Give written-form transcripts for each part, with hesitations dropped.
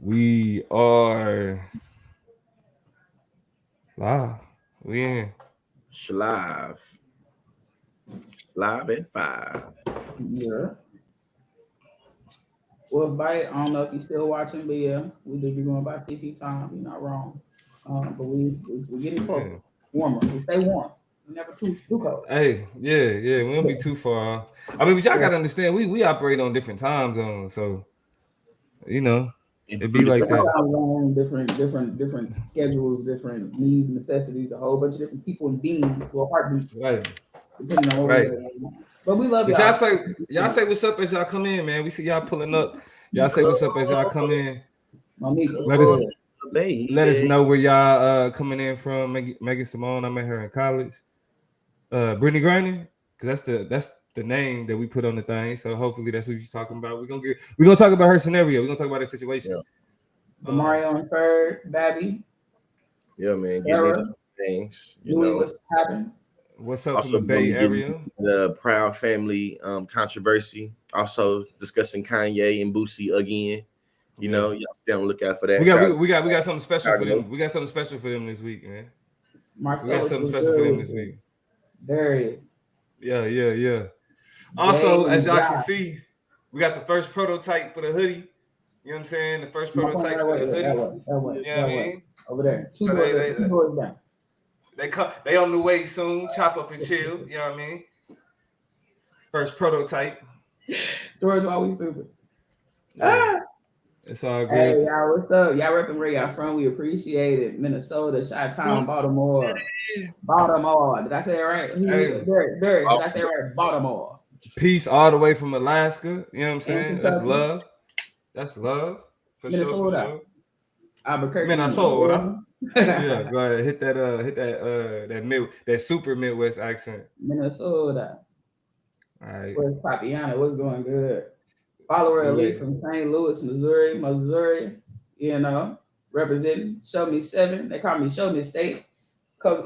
We are live. We in. Live. Live at 5. Yeah. Well, Bite, I don't know if you're still watching, but yeah, we do be going by CP time. You're not wrong. But we getting closer, Yeah. warmer. We stay warm. We never too cold. Hey, yeah. We don't be too far. I mean, but y'all gotta understand, we operate on different time zones, so you know, In it be two like different Different that. time zones, different schedules, different needs, necessities, a whole bunch of different people and beings or heartbeats, Right, depending on what we right. got. But we love But y'all y'all. say y'all say what's up as y'all come in, man. We see y'all pulling up. Y'all say Come what's up as y'all come in. Monique, what's Let us good? let us baby. know where y'all coming in from. Megan Simone, I met her in college. Brittney Griner, because that's the name that we put on the thing. So hopefully that's what she's talking about. We're gonna talk about her scenario. We're gonna talk about her situation. Yeah, Demario and Third, Babby, yeah, man. Getting into Sarah, some things, Louis, what's happening? What's up from Also, the we're gonna Bay be getting Area? into the Proud Family controversy. Also discussing Kanye and Boosie again. You Yeah. know, y'all stay on the lookout for that. We got Shout we, out to we got we got something special for Chicago. them. We got something special for them this week, man. We got Marcellus something was special for them good this with it. week. Darius, Yeah. Jay, Also, as and y'all can Josh. see, we got the first prototype for the hoodie. You know what I'm saying? The first My point prototype right for way, the that hoodie. way, that way, You know what that I way. mean? Over there. So Two doors down. they on the way soon. Chop up and chill. You know what I mean? First prototype. George always stupid. Yeah, Ah! it's all Hey good. y'all, what's up? Y'all repping where y'all from? We appreciate it. Minnesota, Chi-Town, Baltimore. Baltimore. Did I say it right? Hey, Darius, did I say it right? Baltimore. peace all the way from Alaska. You know what I'm And saying? That's Kentucky, love. That's love. For sure, for Minnesota, sure. Albuquerque, Minnesota. Georgia. Yeah, go ahead. Hit that super Midwest accent. Minnesota. All right. Where's Papiana? What's going good? Follower elite Yeah. from St. Louis, Missouri, you know, representing. Show me seven. They call me Show me State.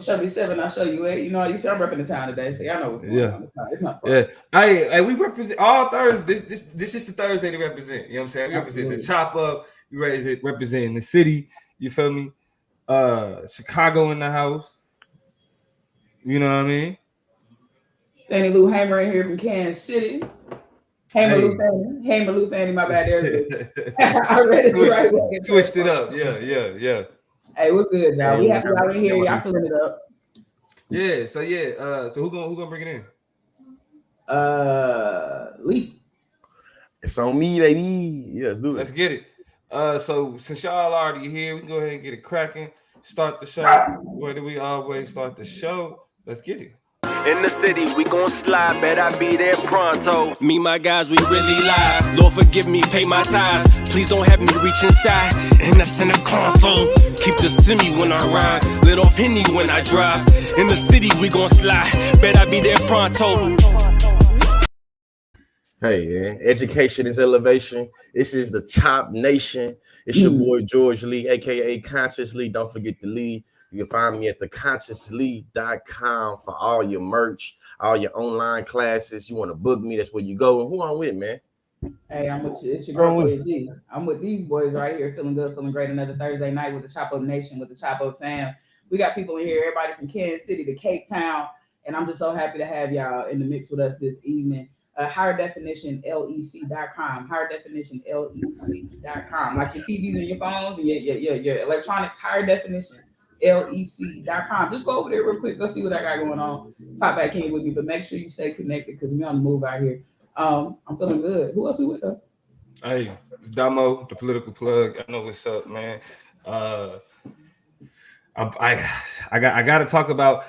Show me seven, I'll show you eight. You know, you see, I'm repping the town today, so y'all know what's going Yeah. on. It's not fun. Yeah. Hey, we represent all Thursdays. This is the Thursday to represent. You know what I'm saying? We represent the Absolutely. chop up. We representing the city. You feel me? Chicago in the house. You know what I mean? Fannie Lou Hamer in here from Kansas City. Hey. Hamer Lou Fannie, my bad. There's it. I read it the switched, right way. switched it up. Yeah. Hey, what's good, y'all? We And happy y'all in here. Y'all feeling it up. Yeah. So who gonna bring it in? Lee. it's on me, baby. Yeah, let's do Let's it. get it. So since y'all already here, we can go ahead and get it cracking. Start the show. Where do we always start the show? Let's get it. In the city, we gon' slide, bet I be there pronto. Me, my guys, we really live. Lord, forgive me, pay my tithes. Please don't have me reach inside, and that's in the console. Keep the semi when I ride, lit off Henny when I drive. In the city, we gon' slide, bet I be there pronto. Hey, man. Education is elevation. This is the Chop Nation. It's your boy George Lee, aka Conscious Lee. Don't forget to lead. You can find me at theconsciously.com for all your merch, all your online classes. You want to book me, that's where you go. And who I'm with, man? Hey, I'm with you. It's your girl Toya G. I'm with these boys right here, feeling good, feeling great. Another Thursday night with the Chop Up Nation, with the Chop Up fam. We got people in here, everybody from Kansas City to Cape Town, and I'm just so happy to have y'all in the mix with us this evening. Higher definition lec.com. Higher definition lec.com. Like your TVs and your phones and your electronics. Higher definition lec.com. Just go over there real quick. Go see what I got going on. Pop back in with me, but make sure you stay connected because we on the move out here. I'm feeling good. Who else we with though? Hey, it's Damo, the political plug. I know what's up, man. I got to talk about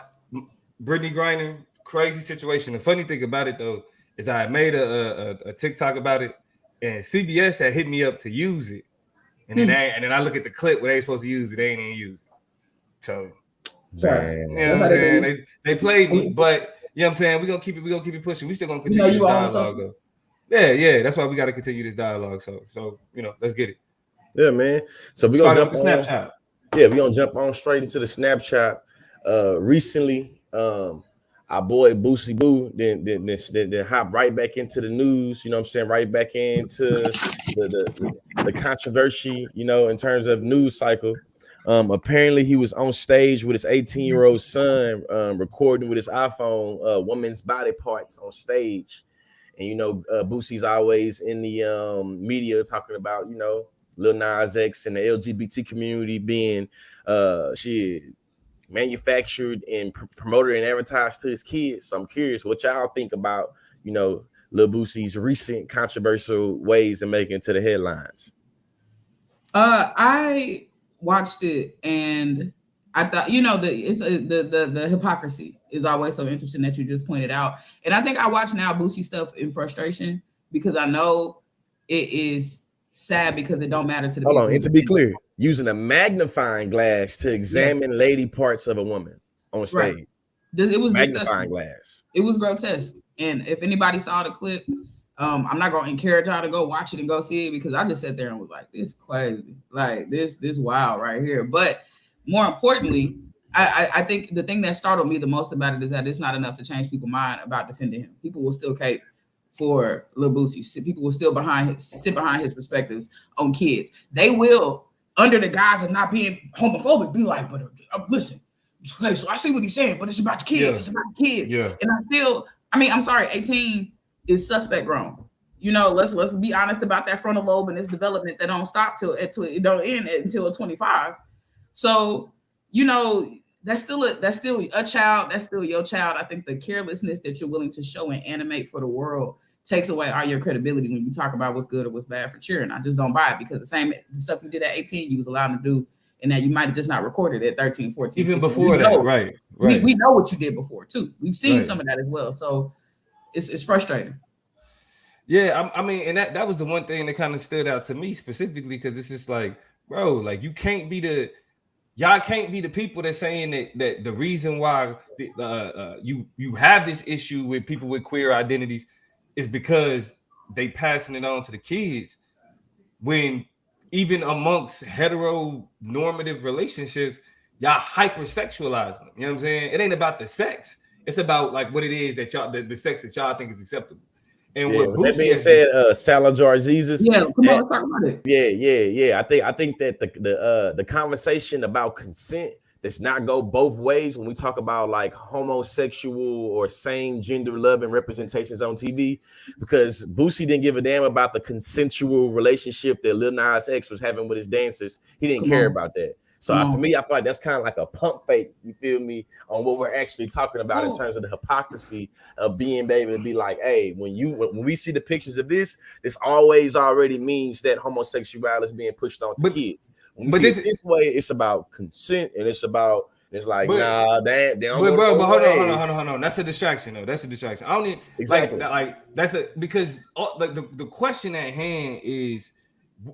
Brittney Griner. Crazy situation. The funny thing about it though is I made a TikTok about it, and CBS had hit me up to use it, and then I look at the clip where they supposed to use it. They ain't even use it. So Man. you know what I'm saying? They played me, but you know what I'm saying? We're gonna keep it pushing. We still gonna continue this dialogue though. Yeah. That's why we gotta continue this dialogue. So let's get it. Yeah, man. So we're gonna Starting jump with the on. Snapchat. Yeah, we're gonna jump on straight into the Snapchat. Recently, our boy Boosie Boo then hop right back into the news, you know what I'm saying, right back into the controversy, you know, in terms of news cycle. Apparently he was on stage with his 18-year-old son, recording with his iPhone women's body parts on stage. And you know, Boosie's always in the media talking about, you know, Lil Nas X and the LGBT community being manufactured and promoted and advertised to his kids. So I'm curious what y'all think about, you know, Lil Boosie's recent controversial ways of making it to the headlines. I watched it and I thought, you know, the hypocrisy is always so interesting that you just pointed out. And I think I watch now Boosie stuff in frustration because I know it is sad because it don't matter to the Hold on, and to be clear, using a magnifying glass to examine lady parts of a woman on stage. Right. It was magnifying glass. It was grotesque. And if anybody saw the clip, I'm not gonna encourage y'all to go watch it and go see it because I just sat there and was like, this crazy, like this wild right here. But more importantly, I think the thing that startled me the most about it is that it's not enough to change people's mind about defending him. People will still cape for Lil Boosie. People will still sit behind his perspectives on kids. They will, under the guise of not being homophobic, be like, but listen, okay, so I see what he's saying, but it's about the kids. Yeah. It's about the kids. Yeah. And I'm sorry, 18 is suspect grown. You know, let's be honest about that frontal lobe and its development that don't stop till it don't end until 25. So, you know, that's still a child. That's still your child. I think the carelessness that you're willing to show and animate for the world takes away all your credibility when you talk about what's good or what's bad for children. I just don't buy it because the stuff you did at 18, you was allowed to do, and that you might have just not recorded at 13, 14. Even 15. Before that, right. We know what you did before too. We've seen some of that as well. So it's frustrating. Yeah, I mean, and that was the one thing that kind of stood out to me specifically because it's just like, bro, like y'all can't be the people that's saying that the reason why you have this issue with people with queer identities is because they passing it on to the kids, when even amongst heteronormative relationships, y'all hypersexualize them. You know what I'm saying? It ain't about the sex. It's about like what it is that y'all the sex that y'all think is acceptable. And what that being said, Salazar Jesus. Yeah, come on, let's talk about it. Yeah. I think that the conversation about consent does not go both ways when we talk about like homosexual or same gender love and representations on TV, because Boosie didn't give a damn about the consensual relationship that Lil Nas X was having with his dancers. He didn't care about that. So to me, I feel like that's kind of like a pump fake, you feel me, on what we're actually talking about in terms of the hypocrisy of being able to be like, hey, when we see the pictures of this always already means that homosexuality is being pushed on to kids. When we see it this way, it's about consent and it's like, nah, they don't go bro, but hold on. That's a distraction, though. That's a distraction. I don't need exactly because the question at hand is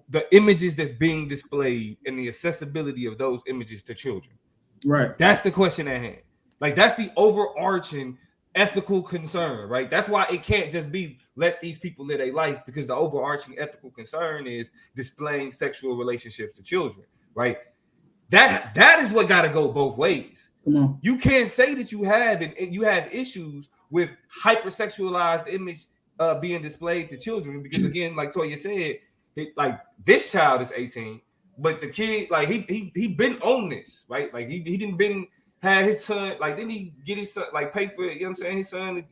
the images that's being displayed and the accessibility of those images to children. Right. That's the question at hand. Like that's the overarching ethical concern, right? That's why it can't just be let these people live their life, because the overarching ethical concern is displaying sexual relationships to children, right? That is what got to go both ways. You can't say that you have issues with hypersexualized image being displayed to children, because again, like Toya said, like this child is 18, but the kid, like he been on this, right? Like he didn't had his son, like didn't he get his son like pay for it? You know what I'm saying? His son, you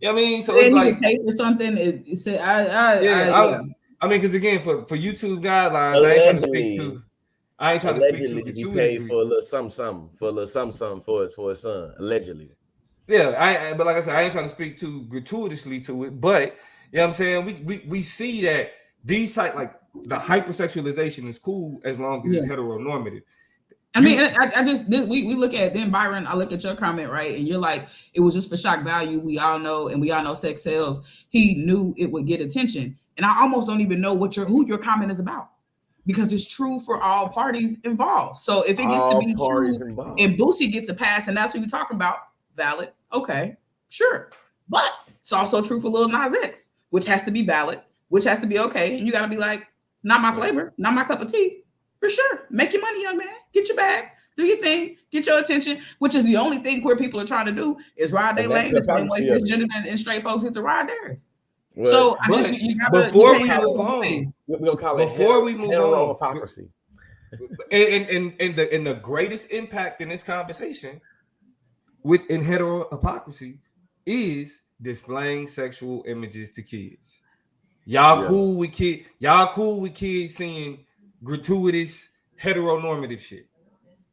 know what I mean? So it's like pay for something. It said I mean, because again, for YouTube guidelines, I ain't trying to speak to he paid for a little something for his son, allegedly. Yeah, but like I said, I ain't trying to speak too gratuitously to it, but you know what I'm saying? We see that these type, like the hypersexualization is cool as long as it's heteronormative. I mean, we look at then Byron. I look at your comment, right, and you're like, it was just for shock value. We all know sex sells. He knew it would get attention, and I almost don't even know who your comment is about, because it's true for all parties involved. So if it gets to be true and Boosie gets a pass, and that's what you're talking about, valid, okay, sure, but it's also true for Lil Nas X, which has to be valid, which has to be okay, and you got to be like, not my flavor, not my cup of tea. For sure. Make your money, young man. Get your bag. Do your thing. Get your attention, which is the only thing queer people are trying to do is ride their lane the same way cisgender and straight folks get to ride theirs. Well, so I guess you gotta, before we move on, we're gonna call it before we move on, hypocrisy. And the greatest impact in this conversation in hetero hypocrisy is displaying sexual images to kids. Y'all cool with kids. Y'all cool with kids seeing gratuitous heteronormative shit.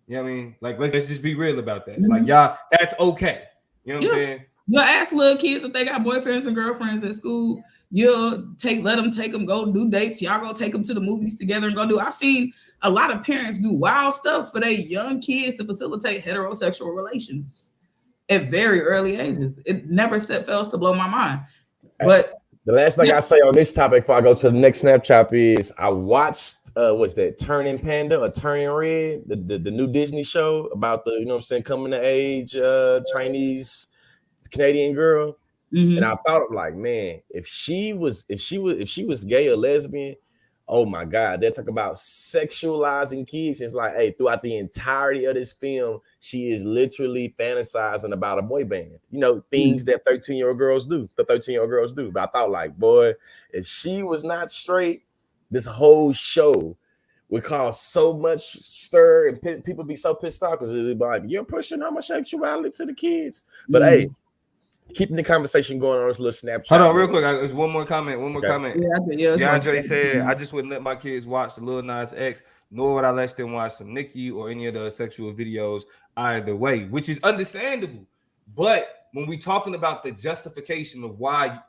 You know what I mean? Like, let's just be real about that. Like, y'all, that's okay. You know what I'm saying? You'll ask little kids if they got boyfriends and girlfriends at school. You'll let them go do dates. Y'all go take them to the movies together and go do. I've seen a lot of parents do wild stuff for their young kids to facilitate heterosexual relations at very early ages. It never fails to blow my mind. But the last thing I say on this topic before I go to the next Snapchat is I watched what's that, Turning Panda or Turning Red, the new Disney show about the coming to age Chinese Canadian girl. And I thought of like, man, if she was gay or lesbian, oh my God, they talk about sexualizing kids. It's like, hey, throughout the entirety of this film, she is literally fantasizing about a boy band. Things that 13-year-old girls do. The 13-year-old girls do. But I thought, like, boy, if she was not straight, this whole show would cause so much stir and people be so pissed off because it'd be like, you're pushing homosexuality to the kids. But hey, keeping the conversation going on this little Snapchat. Hold on, real quick. There's one more comment. Yeah, DeAndre said, I just wouldn't let my kids watch the Lil Nas X, nor would I let them watch some Nicki or any of the sexual videos either way, which is understandable. But when we're talking about the justification of why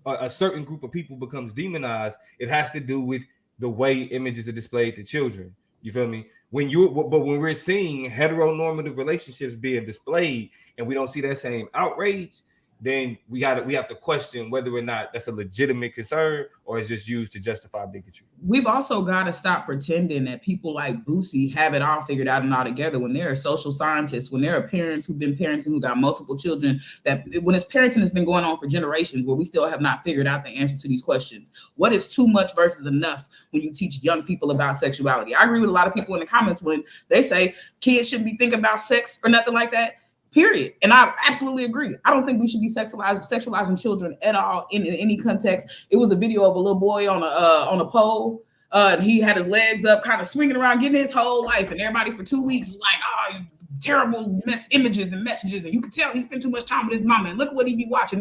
a certain group of people becomes demonized, it has to do with the way images are displayed to children. You feel me? When we're seeing heteronormative relationships being displayed and we don't see that same outrage, then we have to question whether or not that's a legitimate concern or it's just used to justify bigotry. We've also got to stop pretending that people like Boosie have it all figured out and all together when they're social scientists, when there are parents who've been parenting who got multiple children, that when it's parenting has been going on for generations where we still have not figured out the answer to these questions. What is too much versus enough when you teach young people about sexuality? I agree with a lot of people in the comments when they say kids shouldn't be thinking about sex or nothing like that. Period. And I absolutely agree. I don't think we should be sexualizing children at all in any context. It was a video of a little boy on a pole. And he had his legs up, kind of swinging around, getting his whole life. And everybody for 2 weeks was like, oh, terrible images and messages. And you can tell he spent too much time with his mama. And look what he be watching.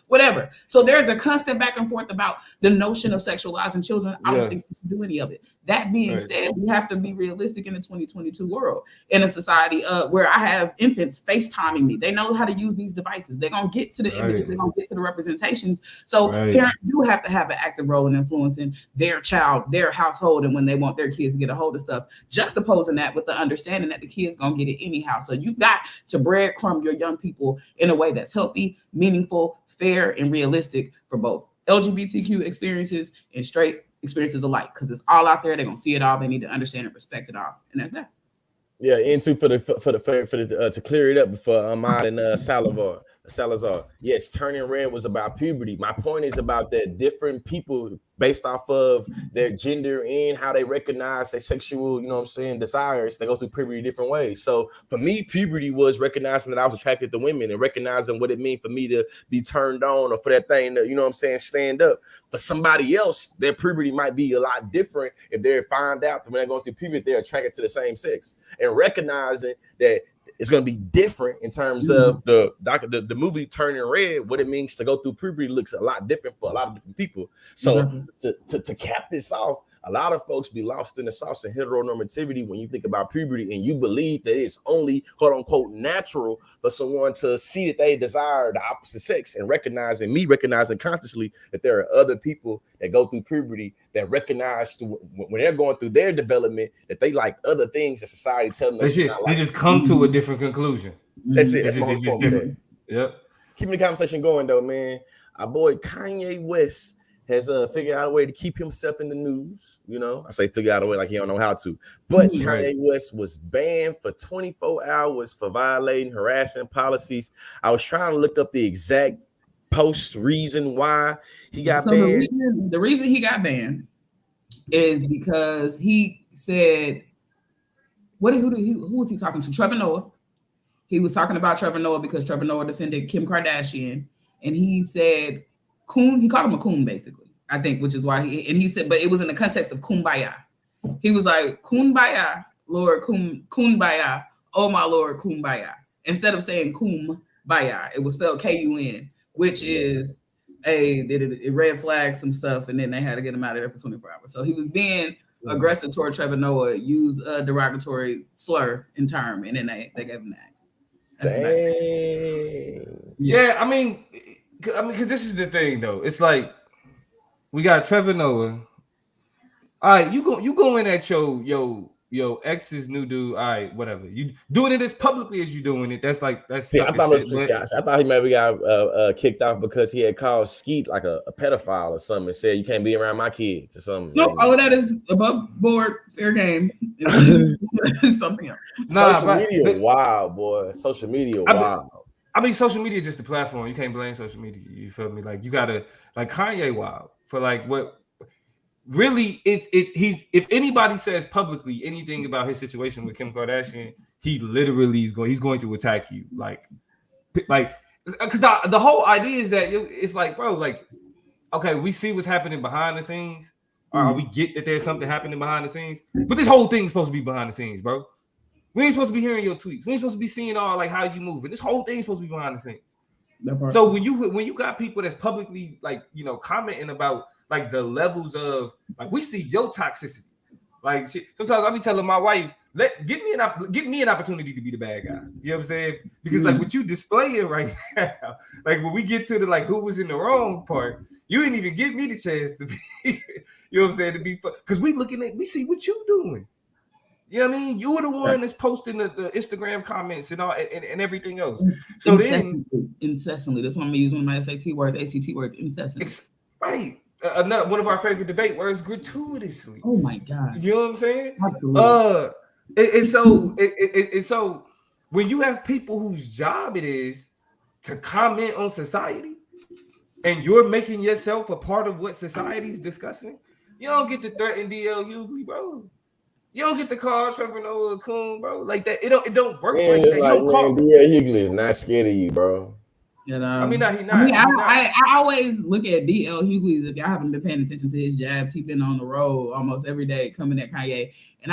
Whatever. So there's a constant back and forth about the notion of sexualizing children. I don't think we should do any of it. That being said, we have to be realistic in the 2022 world, in a society where I have infants FaceTiming me. They know how to use these devices. They're going to get to the images. They're going to get to the representations. So parents do have to have an active role in influencing their child, their household, and when they want their kids to get a hold of stuff, juxtaposing that with the understanding that the kid's going to get it anyhow. So you've got to breadcrumb your young people in a way that's healthy, meaningful, fair, and realistic for both LGBTQ experiences and straight experiences alike, because it's all out there. They're gonna see it all. They need to understand and respect it all, and that's that. Yeah, and too for to clear it up for Ahmad and Salazar. Yes, Turning Red was about puberty. My point is about that different people based off of their gender and how they recognize their sexual, desires. They go through puberty different ways. So for me, puberty was recognizing that I was attracted to women and recognizing what it means for me to be turned on or for that thing to, stand up. For somebody else, their puberty might be a lot different if they find out that when they're going through puberty, they're attracted to the same sex. And recognizing that it's going to be different in terms of the movie Turning Red. What it means to go through puberty looks a lot different for a lot of different people. So to cap this off, a lot of folks be lost in the sauce of heteronormativity when you think about puberty and you believe that it's only quote unquote natural for someone to see that they desire the opposite sex, and recognizing consciously that there are other people that go through puberty that recognize when they're going through their development that they like other things that society tells them they just come to a different conclusion. That's it. It's just different. Yep. Keeping the conversation going though, man. Our boy Kanye West has figured out a way to keep himself in the news. I say figure out a way like he don't know how to. But Kanye West was banned for 24 hours for violating harassment policies. I was trying to look up the exact post reason why he got banned. The reason he got banned is because he said, who was he talking to? Trevor Noah. He was talking about Trevor Noah because Trevor Noah defended Kim Kardashian, and he said coon. He called him a coon, basically, I think, which is why he said, but it was in the context of kumbaya. He was like, kumbaya, Lord, kumbaya, oh my Lord, kumbaya. Instead of saying kumbaya, it was spelled Kun, which is it red flagged some stuff, and then they had to get him out of there for 24 hours. So he was being aggressive toward Trevor Noah, used a derogatory slur in term, and then they gave him that. Yeah, I mean, because this is the thing though. It's like we got Trevor Noah. All right, you go in at your ex's new dude. All right, whatever. You doing it as publicly as you doing it. That's like that's. See, I thought he maybe got kicked off because he had called Skeet like a pedophile or something and said you can't be around my kids or something. No, all of that is above board, fair game. Something else. Social media wild, boy. Social media wild. I mean, social media is just a platform. You can't blame social media. You feel me? Like you gotta like Kanye wild for like what. Really, he's if anybody says publicly anything about his situation with Kim Kardashian, he literally he's going to attack you, like because the whole idea is that it's like, bro, like, okay, we see what's happening behind the scenes, or we get that there's something happening behind the scenes, but this whole thing's supposed to be behind the scenes, bro. We ain't supposed to be hearing your tweets. We ain't supposed to be seeing all like how you moving. This whole thing's supposed to be behind the scenes. So when you got people that's publicly like commenting about like the levels of like we see your toxicity. Like sometimes I be telling my wife, give me an opportunity to be the bad guy. You know what I'm saying? Because like what you displaying right now, like when we get to the like who was in the wrong part, you didn't even give me the chance to be, you know what I'm saying, to be because we see what you doing. You know what I mean? You were the one that's posting the Instagram comments and all and everything else. So incessantly. That's why I'm gonna use one of my SAT words, ACT words, incessantly. Right. Another one of our favorite debate words, gratuitously. Oh my God. You know what I'm saying? Absolutely. And so when you have people whose job it is to comment on society and you're making yourself a part of what society's discussing, you don't get to threaten DL Hughley, bro. You don't get to call Trevor Noah coon, bro. Like that. It don't work like that. Like, DL Hughley is not scared of you, bro. You know, I mean, he's not. I always look at DL Hughley's. If y'all haven't been paying attention to his jabs, he's been on the road almost every day coming at Kanye. And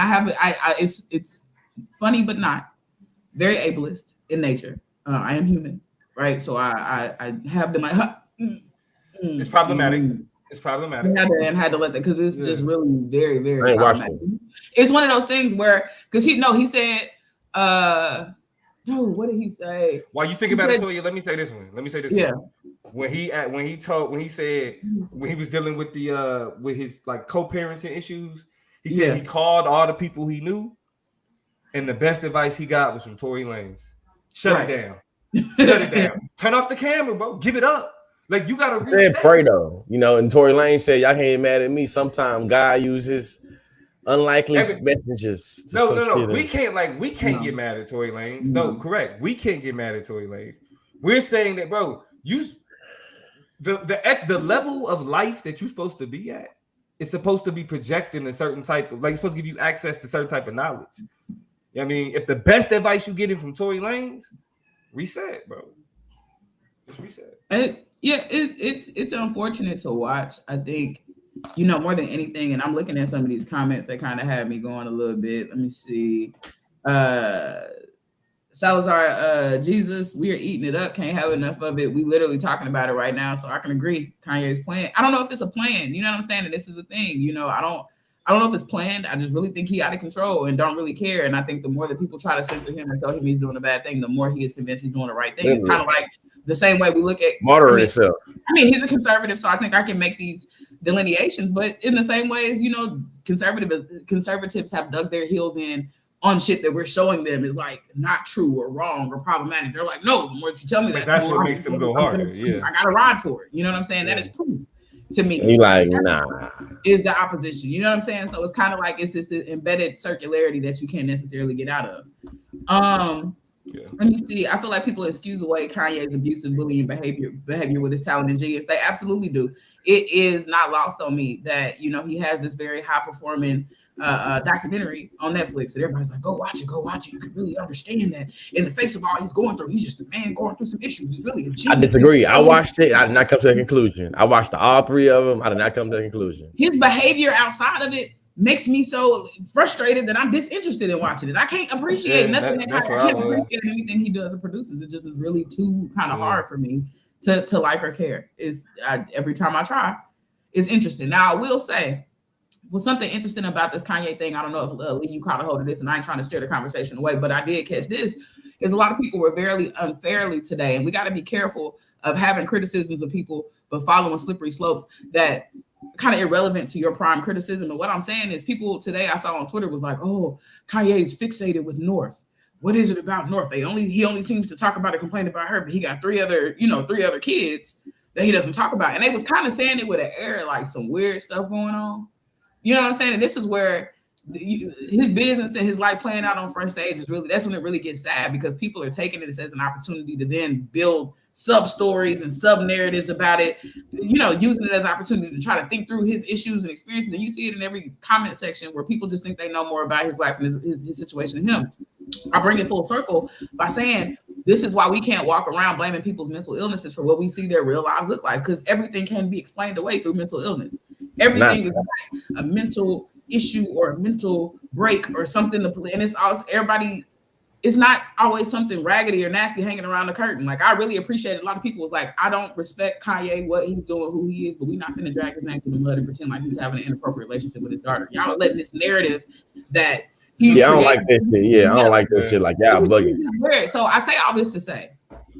it's funny, but not very ableist in nature. I am human, right? So I have been like, it's problematic. It's problematic. I had to let that because it's just really very, very problematic. It's one of those things where because he said, no, what did he say? While you think about it, Toya, let me say this one. Yeah. When he said when he was dealing with the with his like co-parenting issues, he said he called all the people he knew, and the best advice he got was from Tory Lanez. Shut it down. Shut it down. Turn off the camera, bro. Give it up. Like you gotta reset. Pray though, and Tory Lanez said, "Y'all can't get mad at me." Sometimes God uses unlikely messages. No. We can't get mad at Tory Lanez. No, correct. We can't get mad at Tory Lanez. We're saying that, bro, the level of life that you're supposed to be at is supposed to be projecting a certain type of it's supposed to give you access to certain type of knowledge. You know what I mean, if the best advice you getting from Tory Lanez, reset, bro. Just reset. It's unfortunate to watch. I think, more than anything, and I'm looking at some of these comments that kind of had me going a little bit. Let me see. Salazar, Jesus, we are eating it up. Can't have enough of it. We literally talking about it right now. So I can agree. Kanye's plan. I don't know if it's a plan. You know what I'm saying? And this is a thing. I don't know if it's planned. I just really think he out of control and don't really care. And I think the more that people try to censor him and tell him he's doing a bad thing, the more he is convinced he's doing the right thing. It's kind of like the same way we look at moderate itself. I mean, he's a conservative, so I think I can make these delineations. But in the same way as conservatives have dug their heels in on shit that we're showing them is like not true or wrong or problematic. They're like, no, the more you tell me that's what makes them go harder. Yeah, I gotta ride for it. You know what I'm saying? That is proof to me. You like, nah. Is the opposition. You know what I'm saying? So it's kind of like it's this embedded circularity that you can't necessarily get out of. Let me see. I feel like people excuse away Kanye's abusive, bullying behavior with his talent and genius. They absolutely do. It is not lost on me that he has this very high performing documentary on Netflix, and everybody's like, go watch it. You can really understand that in the face of all he's going through, he's just a man going through some issues. He's really a genius. I disagree. I watched it. I did not come to a conclusion. I watched all 3 of them. I did not come to a conclusion. His behavior outside of it makes me so frustrated that I'm disinterested in watching it. I can't appreciate nothing. I can't appreciate anything he does or produces. It just is really too kind of hard for me to like or care. Every time I try, it's interesting. Now I will say, was something interesting about this Kanye thing. I don't know if Lee, you caught a hold of this, and I ain't trying to steer the conversation away, but I did catch this. Is a lot of people were very unfairly today, and we got to be careful of having criticisms of people, but following slippery slopes that kind of irrelevant to your prime criticism. And what I'm saying is, people today I saw on Twitter was like, "Oh, Kanye's fixated with North. What is it about North? He only seems to talk about and complain about her, but he got 3 other kids that he doesn't talk about." And they was kind of saying it with an air like some weird stuff going on. You know what I'm saying? And this is where his business and his life playing out on front stage that's when it really gets sad, because people are taking it as an opportunity to then build sub stories and sub narratives about it, using it as an opportunity to try to think through his issues and experiences. And you see it in every comment section where people just think they know more about his life and his situation than him. I bring it full circle by saying this is why we can't walk around blaming people's mental illnesses for what we see their real lives look like, because everything can be explained away through mental illness. Everything is a mental issue or a mental break or something and it's also everybody. It's not always something raggedy or nasty hanging around the curtain. Like, I really appreciate it. A lot of people was like, I don't respect Kanye, what he's doing, who he is, but we're not going to drag his name through the mud and pretend like he's having an inappropriate relationship with his daughter. Y'all are letting this narrative that he's I don't like that shit. Yeah, I don't like that shit. Like, y'all bugging. Weird. So I say all this to say,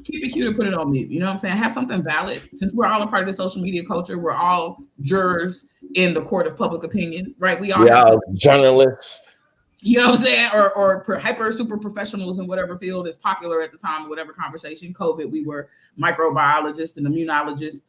keep it cute and put it on mute. You know what I'm saying? Have something valid. Since we're all a part of the social media culture, we're all jurors in the court of public opinion, right? We all journalists. You know what I'm saying? Or hyper super professionals in whatever field is popular at the time, whatever conversation. COVID, we were microbiologists and immunologists.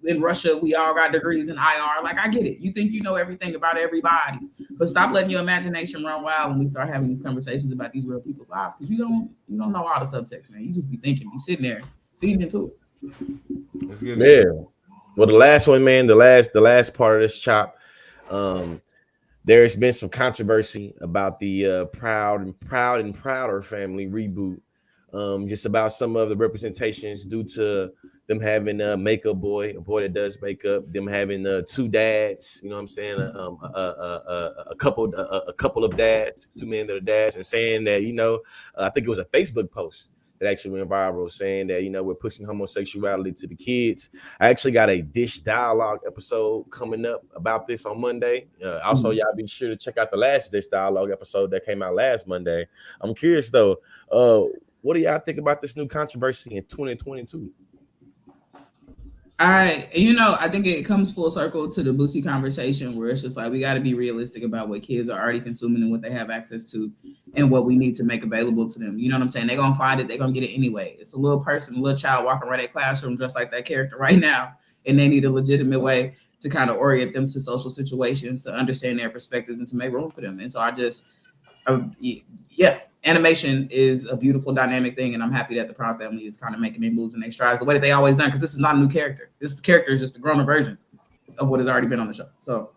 In Russia, we all got degrees in IR. Like, I get it. You think you know everything about everybody, but stop letting your imagination run wild when we start having these conversations about these real people's lives, because you don't know all the subtext, man. You just be thinking, be sitting there feeding into it. That's good. Yeah. Well, the last one, man, the last part of this chop, there's been some controversy about the Proud and Prouder family reboot, just about some of the representations due to them having a makeup boy, a boy that does makeup, them having 2 dads, you know what I'm saying, a couple of dads, 2 men that are dads, and saying that, I think it was a Facebook post that actually went viral saying that, we're pushing homosexuality to the kids. I actually got a Dish Dialogue episode coming up about this on Monday. Also, y'all be sure to check out the last Dish Dialogue episode that came out last Monday. I'm curious, though, what do y'all think about this new controversy in 2022? I think it comes full circle to the Boosie conversation, where it's just like, we got to be realistic about what kids are already consuming and what they have access to and what we need to make available to them. You know what I'm saying? They're going to find it. They're going to get it anyway. It's a little child walking around their classroom just like that character right now. And they need a legitimate way to kind of orient them to social situations, to understand their perspectives and to make room for them. And so animation is a beautiful dynamic thing, and I'm happy that the Proud family is kind of making their moves and their strides the way that they always done, because this is not a new character. This character is just a grown-up version of what has already been on the show. So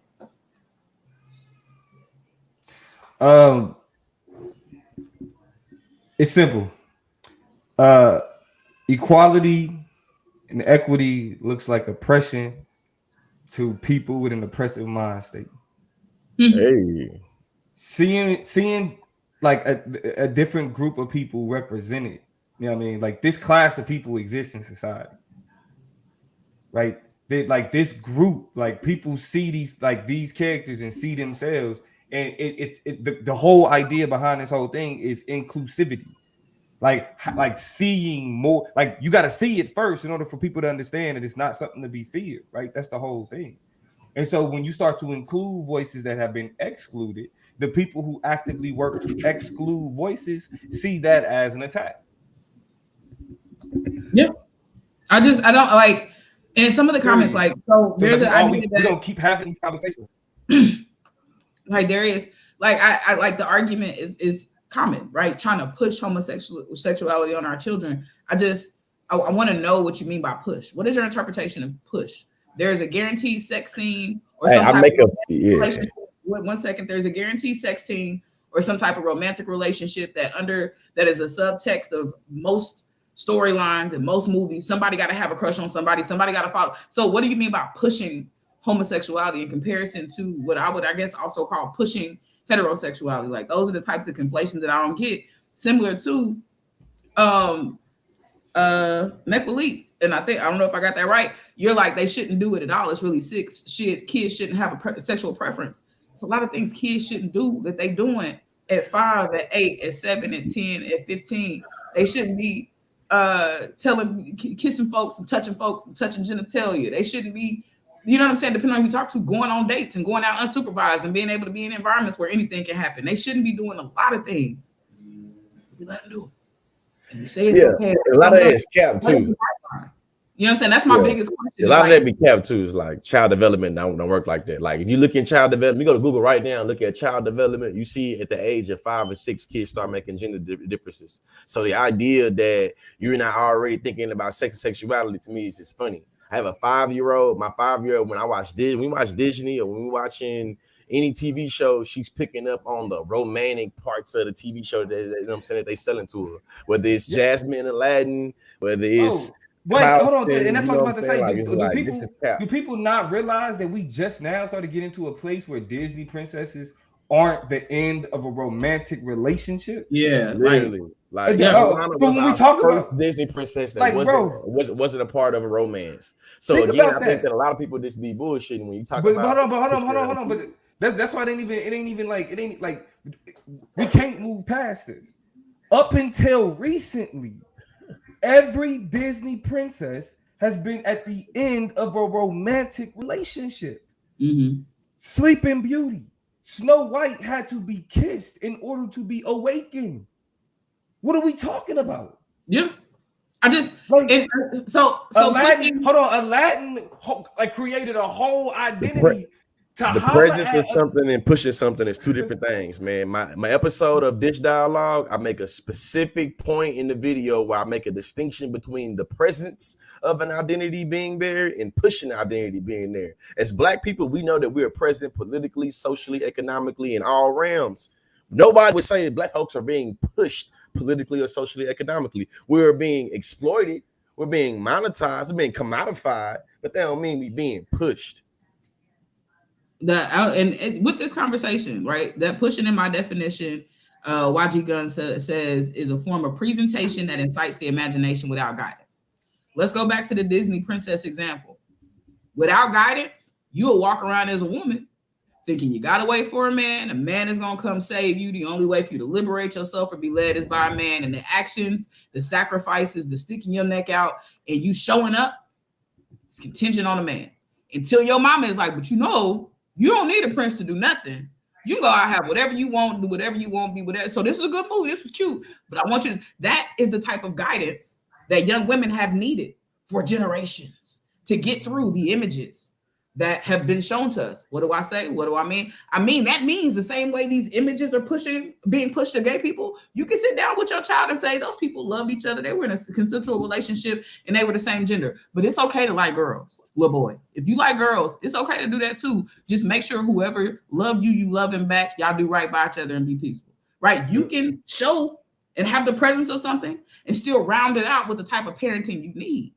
it's simple. Equality and equity looks like oppression to people with an oppressive mind state. Hey, seeing like a different group of people represented, you know what I mean? Like, this class of people exists in society, right? They, like, this group, like, people see these characters and see themselves, and the whole idea behind this whole thing is inclusivity. Like seeing more, like, you got to see it first in order for people to understand that it's not something to be feared, right? That's the whole thing. And so when you start to include voices that have been excluded, the people who actively work to exclude voices see that as an attack. Yeah. I don't like, and some of the comments, like, so there's an idea that we're going to keep having these conversations. Like, Darius, like, I like the argument is common, right? Trying to push homosexuality on our children. I want to know what you mean by push. What is your interpretation of push? There is a guaranteed sex scene or some type of relationship. 1 second. There's a guaranteed sex scene or some type of romantic relationship that is a subtext of most storylines and most movies. Somebody got to have a crush on somebody. Somebody got to follow. So what do you mean by pushing homosexuality in comparison to what I would, I guess, also call pushing heterosexuality? Like, those are the types of conflations that I don't get. Similar to Nequilete, and I don't know if I got that right. You're like, they shouldn't do it at all. It's really sick. Kids shouldn't have a sexual preference. It's a lot of things kids shouldn't do that they doing at 5, at 8, at 7, at 10, at 15. They shouldn't be kissing folks and touching genitalia. They shouldn't be, you know what I'm saying, depending on who you talk to, going on dates and going out unsupervised and being able to be in environments where anything can happen. They shouldn't be doing a lot of things. We let them do it. And we say it's okay. A lot of that is cap too. You know what I'm saying? That's my biggest question. A lot of that be cap too. Is like child development don't work like that. Like, if you look in child development, you go to Google right now and look at child development, you see at the age of 5 or 6, kids start making gender differences. So the idea that you're not already thinking about sex and sexuality, to me, is just funny. I have a 5-year-old. My 5-year-old, when we watch Disney or when we're watching any TV show, she's picking up on the romantic parts of the TV show that, you know what I'm saying, that they selling to her. Whether it's Jasmine, Aladdin, whether it's wait, hold on, and that's what I was about to say. Do people not realize that we just now started getting to a place where Disney princesses aren't the end of a romantic relationship? Yeah, literally. Like when we talk about Disney princess that wasn't a part of a romance. So again, I think that a lot of people just be bullshitting when you talk about. Hold on. But that's why it ain't even like we can't move past this. Up until recently, every Disney princess has been at the end of a romantic relationship. Mm-hmm. Sleeping Beauty, Snow White had to be kissed in order to be awakened. What are we talking about? Yeah, I just Aladdin. Aladdin like created a whole identity. The presence of something and pushing something is two different things, man. My episode of Dish Dialogue, I make a specific point in the video where I make a distinction between the presence of an identity being there and pushing identity being there. As Black people, we know that we are present politically, socially, economically, in all realms. Nobody would say that Black folks are being pushed politically or socially, economically. We're being exploited. We're being monetized. We're being commodified, but that don't mean we being pushed. And with this conversation, right, that pushing in my definition, YG Gunn says is a form of presentation that incites the imagination without guidance. Let's go back to the Disney princess example. Without guidance, you will walk around as a woman thinking you gotta wait for a man is gonna come save you. The only way for you to liberate yourself or be led is by a man, and the actions, the sacrifices, the sticking your neck out, and you showing up, it's contingent on a man. Until your mama is like, but you don't need a prince to do nothing. You can go out, have whatever you want, do whatever you want, be whatever. So this is a good movie. This was cute. But I want you to, that is the type of guidance that young women have needed for generations to get through the images that have been shown to us. What do I say? What do I mean? I mean, that means the same way these images are being pushed to gay people. You can sit down with your child and say, those people loved each other. They were in a consensual relationship and they were the same gender. But it's okay to like girls, little boy. If you like girls, it's okay to do that too. Just make sure whoever loved you, you love him back. Y'all do right by each other and be peaceful, right? You can show and have the presence of something and still round it out with the type of parenting you need.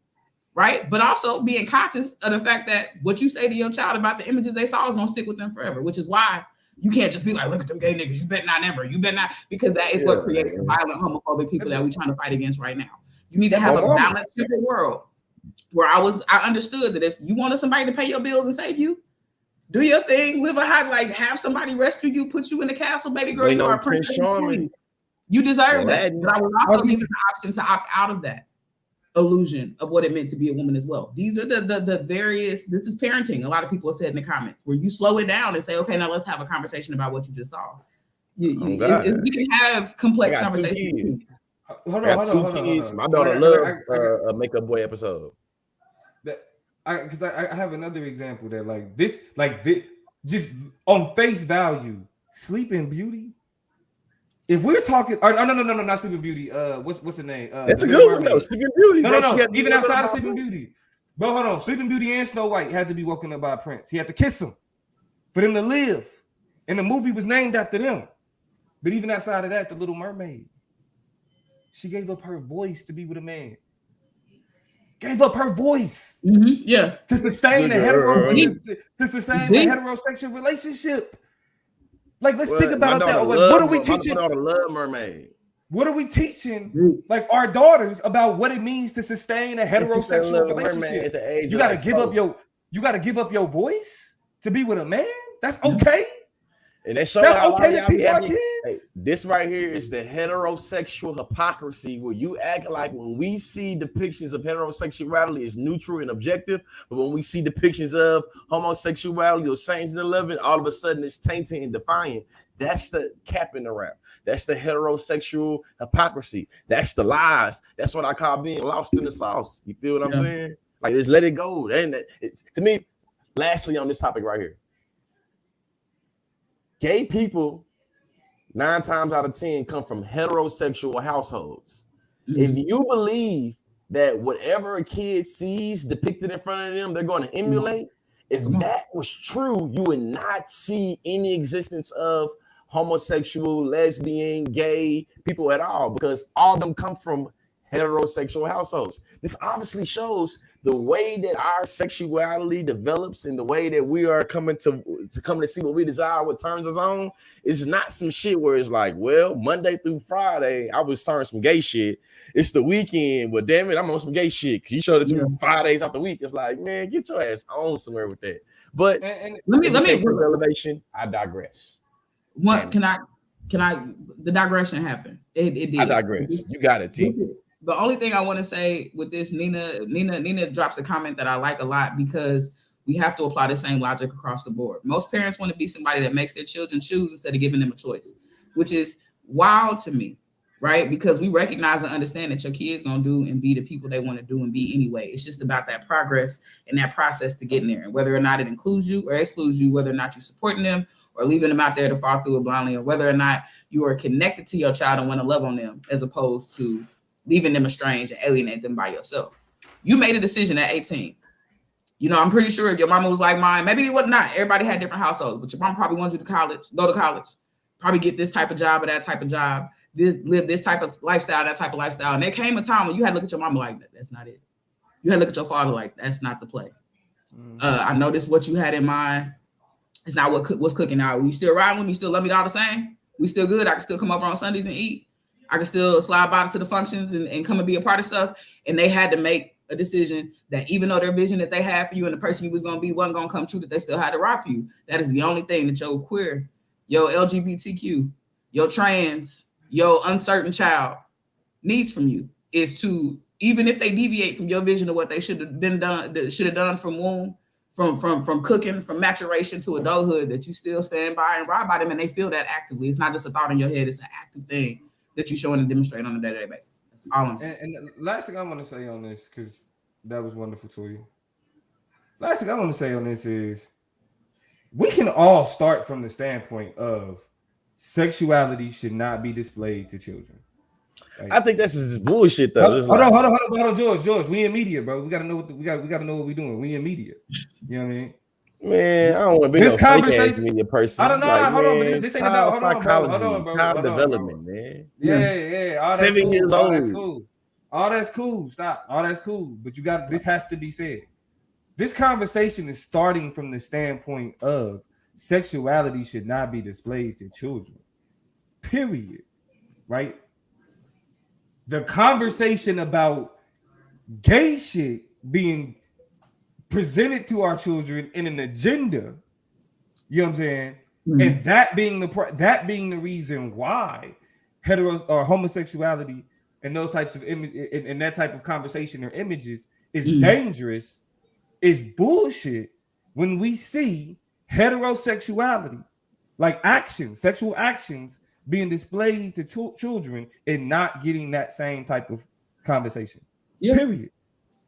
Right. But also being conscious of the fact that what you say to your child about the images they saw is going to stick with them forever, which is why you can't just be like, look at them gay niggas. You better not ever. You better not, because that is what creates the violent, homophobic people that we're trying to fight against right now. You need to have a balanced world where I understood that if you wanted somebody to pay your bills and save you, do your thing, live a high, like have somebody rescue you, put you in the castle, baby girl. You are a Prince Charming. You deserve that. But I was also given the option to opt out of that illusion of what it meant to be a woman as well. These are the various, this is parenting. A lot of people have said in the comments where you slow it down and say, okay, now let's have a conversation about what you just saw. You can have complex conversations. Hold on. My daughter loves a Makeup Boy episode. Because I have another example that like this, just on face value, Sleeping Beauty if we're talking, no, not Sleeping Beauty. What's the name? That's a good one though. Sleeping Beauty. No. Even outside of Sleeping Beauty. But hold on, Sleeping Beauty and Snow White had to be woken up by a prince. He had to kiss him for them to live, and the movie was named after them. But even outside of that, the Little Mermaid, she gave up her voice to be with a man. Gave up her voice, to sustain the heterosexual relationship. Like, let's think about that. What are we teaching? Love Mermaid. What are we teaching, like, our daughters about what it means to sustain a heterosexual relationship? You gotta give up your voice to be with a man. That's okay. And that's okay to teach our kids. Hey, this right here is the heterosexual hypocrisy, where you act like when we see depictions of heterosexuality is neutral and objective, but when we see depictions of homosexuality or saints in loving, all of a sudden it's tainted and defiant. That's the cap in the rap. That's the heterosexual hypocrisy. That's the lies. That's what I call being lost in the sauce. You feel what I'm saying? Like, just let it go. And to me, lastly on this topic right here, gay people 9 times out of 10 come from heterosexual households. If you believe that whatever a kid sees depicted in front of them, they're going to emulate, if that was true, you would not see any existence of homosexual, lesbian, gay people at all, because all of them come from heterosexual households. This obviously shows the way that our sexuality develops and the way that we are coming to see what we desire, what turns us on, is not some shit where it's like, well, Monday through Friday, I was turning some gay shit. It's the weekend, but damn it, I'm on some gay shit. Cause you showed it to me 5 days out the week. It's like, man, get your ass on somewhere with that. But and let me elevation. I digress. What can I? The digression happened. It did. I digress. You got it, T. The only thing I want to say with this, Nina drops a comment that I like a lot, because we have to apply the same logic across the board. Most parents want to be somebody that makes their children choose instead of giving them a choice, which is wild to me, right? Because we recognize and understand that your kids gonna do and be the people they want to do and be anyway. It's just about that progress and that process to getting there, and whether or not it includes you or excludes you, whether or not you're supporting them or leaving them out there to fall through it blindly, or whether or not you are connected to your child and want to love on them, as opposed to leaving them estranged and alienate them by yourself. You made a decision at 18. You know, I'm pretty sure if your mama was like mine, maybe it was not. Everybody had different households, but your mom probably wanted you to go to college, probably get this type of job or that type of job, live this type of lifestyle, that type of lifestyle. And there came a time when you had to look at your mama like, that's not it. You had to look at your father like, that's not the play. I know this is what you had in mind. It's not what's cooking out. You still riding with me? You still love me all the same? We still good? I can still come over on Sundays and eat. I can still slide by to the functions and come and be a part of stuff. And they had to make a decision that even though their vision that they had for you and the person you was going to be wasn't going to come true, that they still had to ride for you. That is the only thing that your queer, your LGBTQ, your trans, your uncertain child needs from you, is to, even if they deviate from your vision of what they should have done from womb, from cooking, from maturation to adulthood, that you still stand by and ride by them, and they feel that actively. It's not just a thought in your head, it's an active thing that you show and demonstrate on a day-to-day basis. That's all I'm saying. And the last thing I want to say on this, because that was wonderful to you. Last thing I want to say on this is, we can all start from the standpoint of sexuality should not be displayed to children. Like, I think that's just bullshit though. Hold on, George. We in media, bro. We gotta know we gotta know what we're doing. We in media. You know what I mean? Man, I don't want to be this no conversation media person. I don't know. Like, hold on, but this ain't about hold on, bro. Child development, man. Yeah. All that's 7 cool. years All old. that's cool. All that's cool. Stop. All that's cool. But you got this has to be said. This conversation is starting from the standpoint of sexuality should not be displayed to children. Period. Right? The conversation about gay shit being presented to our children in an agenda, you know what I'm saying? Mm-hmm. And that being the reason why heteros or homosexuality and those types of and that type of conversation or images is dangerous, is bullshit. When we see heterosexuality, like sexual actions being displayed to children and not getting that same type of conversation. Yeah. Period.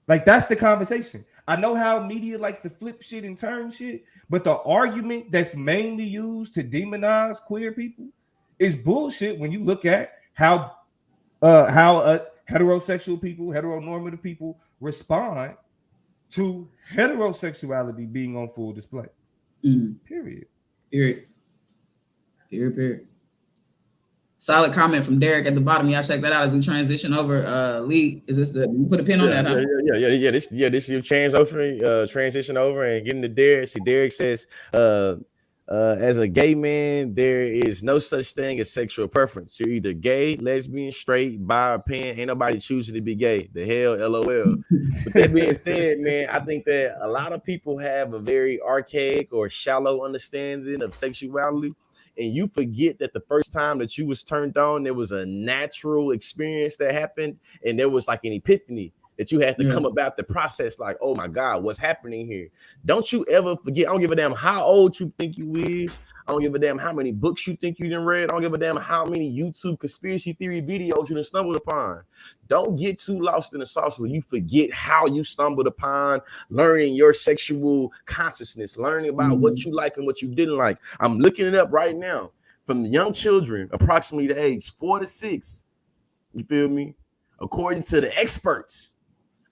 Like, that's the conversation. I know how media likes to flip shit and turn shit, but the argument that's mainly used to demonize queer people It's bullshit when you look at how heterosexual people, heteronormative people respond to heterosexuality being on full display. Period. Solid comment from Derek at the bottom. Y'all check that out as we transition over. Lee, is this the put a pin on that? Huh? This is your transition over and getting to Derek. See, Derek says, as a gay man, there is no such thing as sexual preference. You're either gay, lesbian, straight, bi, or pan. Ain't nobody choosing to be gay. The hell, LOL. With that being said, man, I think that a lot of people have a very archaic or shallow understanding of sexuality. And you forget that the first time that you was turned on, there was a natural experience that happened, and there was like an epiphany that you had to come about the process. Like, oh my God, what's happening here? Don't you ever forget? I don't give a damn how old you think you is. I don't give a damn how many books you think you done read. I don't give a damn how many YouTube conspiracy theory videos you done stumbled upon. Don't get too lost in the sauce where you forget how you stumbled upon learning your sexual consciousness, learning about what you like and what you didn't like. I'm looking it up right now from young children, approximately the age 4 to 6. You feel me? According to the experts.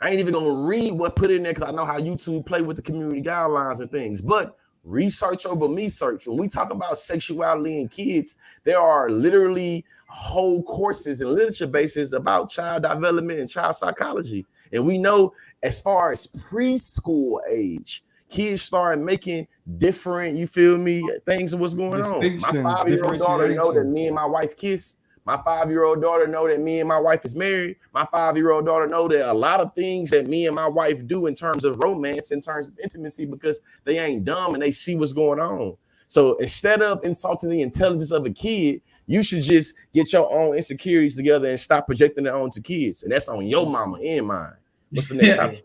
I ain't even gonna read what put in there because I know how YouTube play with the community guidelines and things, but research over me search. When we talk about sexuality in kids, there are literally whole courses and literature bases about child development and child psychology. And we know as far as preschool age, kids start making different, you feel me, things of what's going on. My 5-year-old daughter know that me and my wife kiss. My 5-year-old daughter know that me and my wife is married. My 5-year-old daughter know that a lot of things that me and my wife do in terms of romance, in terms of intimacy, because they ain't dumb and they see what's going on. So instead of insulting the intelligence of a kid, you should just get your own insecurities together and stop projecting it onto kids. And that's on your mama and mine. What's the next topic?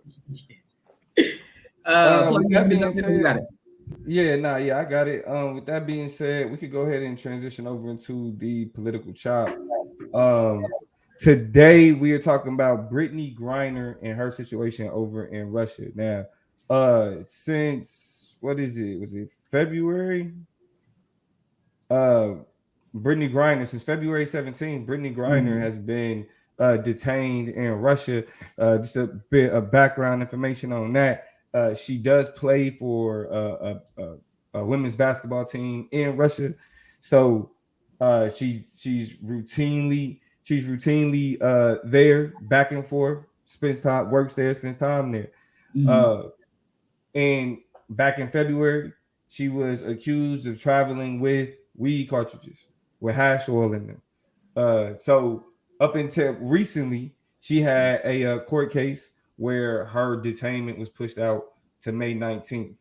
I got it. With that being said, we could go ahead and transition over into the political chop. Today we are talking about Brittney Griner and her situation over in Russia. Now, since what is it? Was it February? Brittney Griner, since February 17th, Brittney Griner has been detained in Russia. Just a bit of background information on that. She does play for a women's basketball team in Russia, so she's routinely there, back and forth, spends time, works there, spends time there. And back in February, she was accused of traveling with weed cartridges with hash oil in them. So up until recently, she had a court case where her detainment was pushed out to May 19th.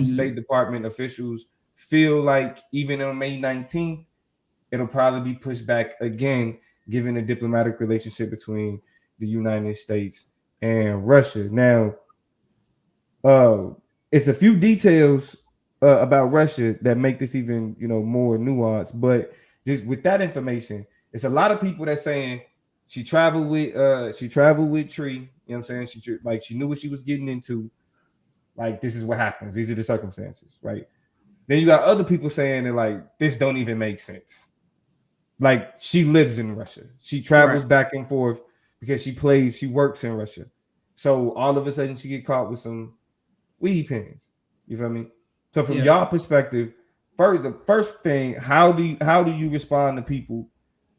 State Department officials feel like even on May 19th, it'll probably be pushed back again, given the diplomatic relationship between the United States and Russia. Now, it's a few details about Russia that make this even, more nuanced. But just with that information, it's a lot of people that saying she traveled with Tree. You know what I'm saying? She knew what she was getting into. Like, this is what happens. These are the circumstances, right? Then you got other people saying that, like, this don't even make sense. Like, she lives in Russia. She travels back and forth because she works in Russia. So all of a sudden she get caught with some weed pens. You feel me? So from y'all perspective, the first thing, how do you respond to people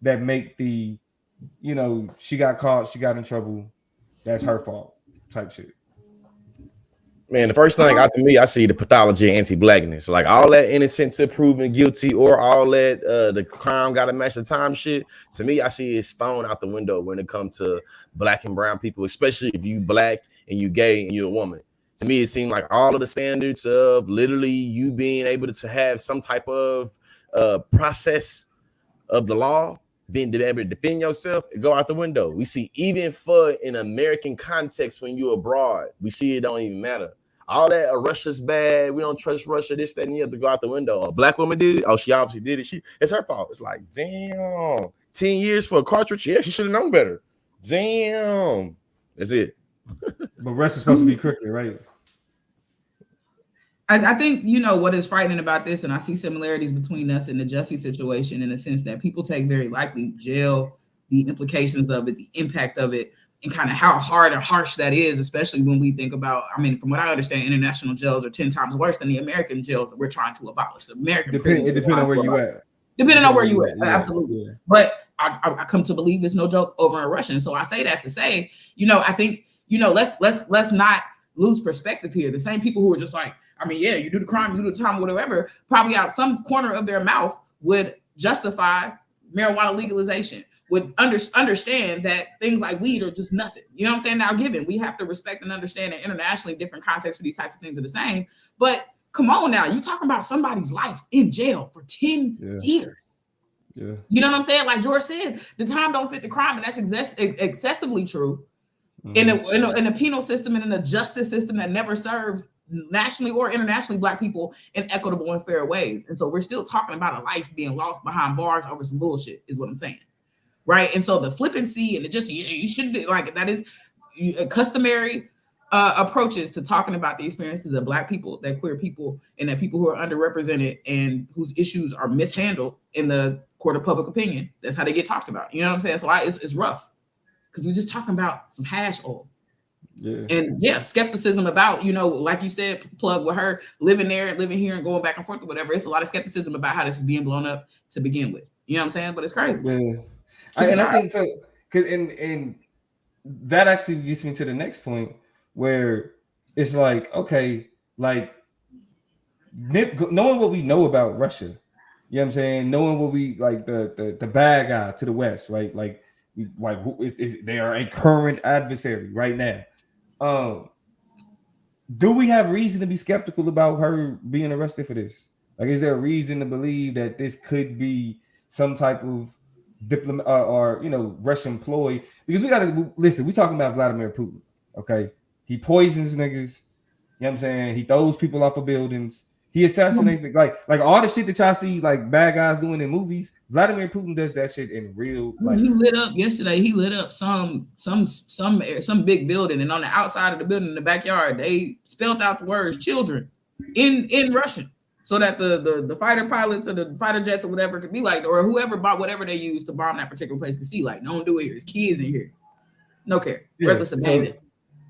that make the, she got caught, she got in trouble, that's her fault type shit? Man, the first thing to me, I see the pathology of anti-blackness. Like all that innocent to proven guilty, or all that the crime got to match the time shit. To me, I see it's thrown out the window when it comes to black and brown people, especially if you black and you gay and you're a woman. To me, it seemed like all of the standards of literally you being able to have some type of process of the law, being able to defend yourself, it go out the window. We see even for in American context, when you're abroad, we see it don't even matter. All that Russia's bad, we don't trust Russia, this, that, and the other, go out the window. A black woman did it. Oh, she obviously did it. It's her fault. It's like, damn, 10 years for a cartridge. Yeah, she should have known better. Damn. That's it. But Russia's supposed to be crooked, right? I think, what is frightening about this, and I see similarities between us and the Jussie situation in the sense that people take very likely jail, the implications of it, the impact of it, and kind of how hard and harsh that is, especially when we think about, from what I understand, international jails are 10 times worse than the American jails that we're trying to abolish. The American prisons. It depends on where you at. Depending on where you at, absolutely. Yeah. But I come to believe it's no joke over in Russia. And so I say that to say, I think, let's not lose perspective here. The same people who are just like, you do the crime, you do the time, whatever, probably out some corner of their mouth would justify marijuana legalization, would understand that things like weed are just nothing. You know what I'm saying? Now, given we have to respect and understand that internationally different contexts for these types of things are the same, but come on now, you talking about somebody's life in jail for 10 years. Yeah. You know what I'm saying? Like George said, the time don't fit the crime, and that's excessively true. Mm-hmm. In a penal system and in a justice system that never serves nationally or internationally Black people in equitable and fair ways. And so we're still talking about a life being lost behind bars over some bullshit, is what I'm saying. Right. And so the flippancy and it just, you shouldn't, like, that is customary approaches to talking about the experiences of Black people, that queer people, and that people who are underrepresented and whose issues are mishandled in the court of public opinion. That's how they get talked about. You know what I'm saying? So it's rough because we're just talking about some hash oil. Yeah. And skepticism about, like you said, Plug, with her living there and living here and going back and forth or whatever. It's a lot of skepticism about how this is being blown up to begin with. You know what I'm saying? But it's crazy. Yeah. I think so. And that actually gets me to the next point where it's like, okay, like knowing what we know about Russia, you know what I'm saying? Knowing what we like the bad guy to the west, right? Like they are a current adversary right now. Do we have reason to be skeptical about her being arrested for this? Like, is there a reason to believe that this could be some type of diplomat or Russian ploy? Because we gotta listen. We talking about Vladimir Putin, okay? He poisons niggas. You know what I'm saying? He throws people off of buildings. He assassinates like all the shit that y'all see like bad guys doing in movies. Vladimir Putin does that shit in real life. He lit up yesterday. He lit up some big building, and on the outside of the building in the backyard, they spelled out the words "children" in Russian, so that the fighter pilots or the fighter jets or whatever could be like, or whoever bought whatever they used to bomb that particular place could see, like, don't do it here. There's kids in here. No care. Reckless abandon.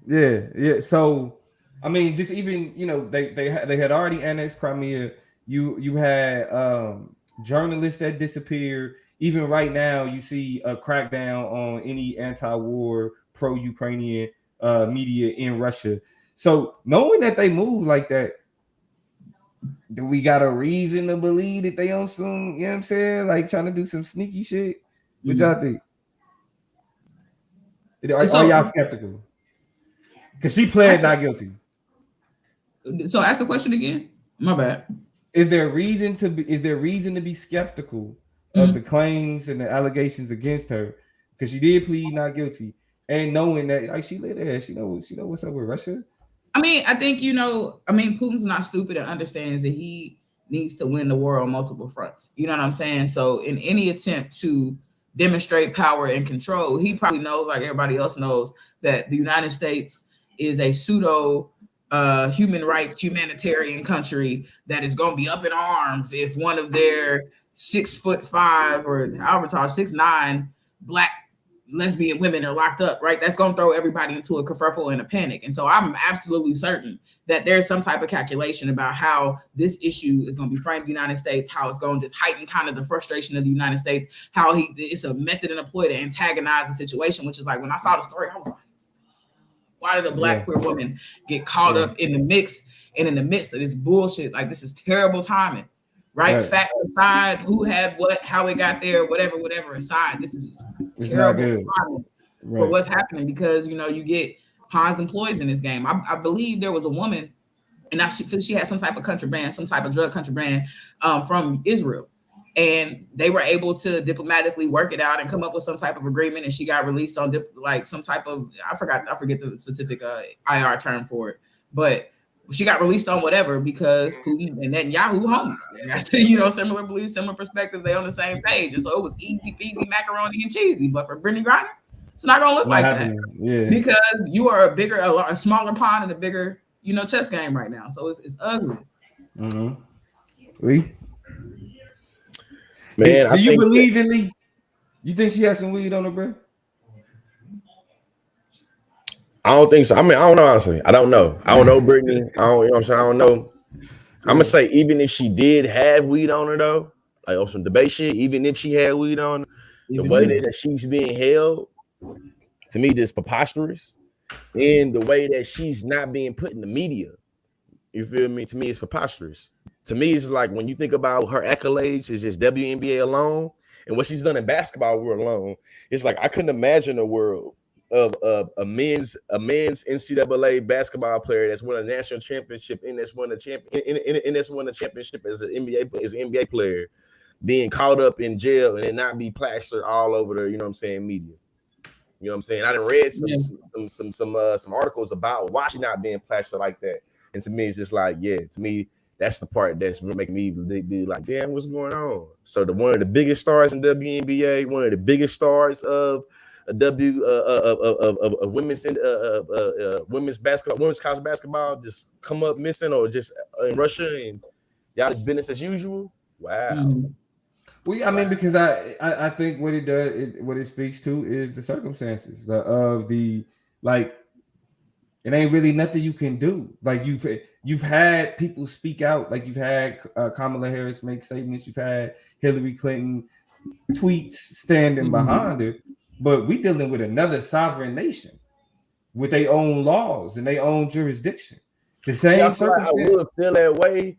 Yeah. So, I mean, just even they had already annexed Crimea. You had journalists that disappeared. Even right now, you see a crackdown on any anti-war, pro-Ukrainian media in Russia. So, knowing that they move like that, do we got a reason to believe that they on some, you know what I'm saying, like trying to do some sneaky shit? What y'all think? Are y'all skeptical? Because she pled not guilty. So ask the question again. My bad. Is there reason to be skeptical of the claims and the allegations against her? Because she did plead not guilty, and knowing that like she lit her, she know what's up with Russia. I think Putin's not stupid and understands that he needs to win the war on multiple fronts. You know what I'm saying? So in any attempt to demonstrate power and control, he probably knows, like everybody else knows, that the United States is a pseudo human rights humanitarian country that is going to be up in arms if one of their 6'5" or however tall 6'9" Black lesbian women are locked up, right? That's going to throw everybody into a kerfuffle and a panic. And so I'm absolutely certain that there's some type of calculation about how this issue is going to be framed in the United States, how it's going to just heighten kind of the frustration of the United States, how it's a method and a ploy to antagonize the situation, which is like, when I saw the story, I was like, why did a Black queer woman get caught up in the mix and in the midst of this bullshit? Like, this is terrible timing. Right? Facts aside, who had what, how it got there, whatever aside, this is just terrible for what's happening, because you get pawns and ploys in this game. I believe there was a woman, and she had some type of contraband, some type of drug contraband from Israel, and they were able to diplomatically work it out and come up with some type of agreement, and she got released on some type of I forget the specific IR term for it, but she got released on whatever because Putin and Netanyahu homies. That's similar beliefs, similar perspectives. They on the same page, and so it was easy peasy macaroni and cheesy. But for Brittney Griner, it's not gonna look like that because you are a smaller pond in a bigger chess game right now. So it's ugly. Mm-hmm. Lee? Man, do you believe in Lee? You think she has some weed on her, bro? I don't think so. I mean, I don't know, honestly. I don't know. I don't know Brittney. I don't, you know what I'm saying? I don't know. I'm gonna say even if she did have weed on her though, like on some debate shit, even if she had weed on her, the way that she's being held, to me, this preposterous. And the way that she's not being put in the media. You feel me? To me, it's preposterous. To me, it's like when you think about her accolades, it's just WNBA alone, and what she's done in basketball world alone. It's like I couldn't imagine a world of a men's NCAA basketball player that's won a national championship and that's won a championship as an NBA player being caught up in jail and not be plastered all over the media. You know what I'm saying? I done read some articles about why she's not being plastered like that. And to me, it's just like, to me, that's the part that's making me be like, damn, what's going on? So one of the biggest stars in WNBA, one of the biggest stars of women's basketball, women's college basketball, just come up missing or just in Russia, and y'all just business as usual. Wow. Mm-hmm. Well, I mean, because I think what it does, what it speaks to is the circumstances of the like. It ain't really nothing you can do. Like you've had people speak out. Like you've had Kamala Harris make statements. You've had Hillary Clinton tweets standing behind it. But we dealing with another sovereign nation with their own laws and their own jurisdiction. The same circumstance. I would feel that way.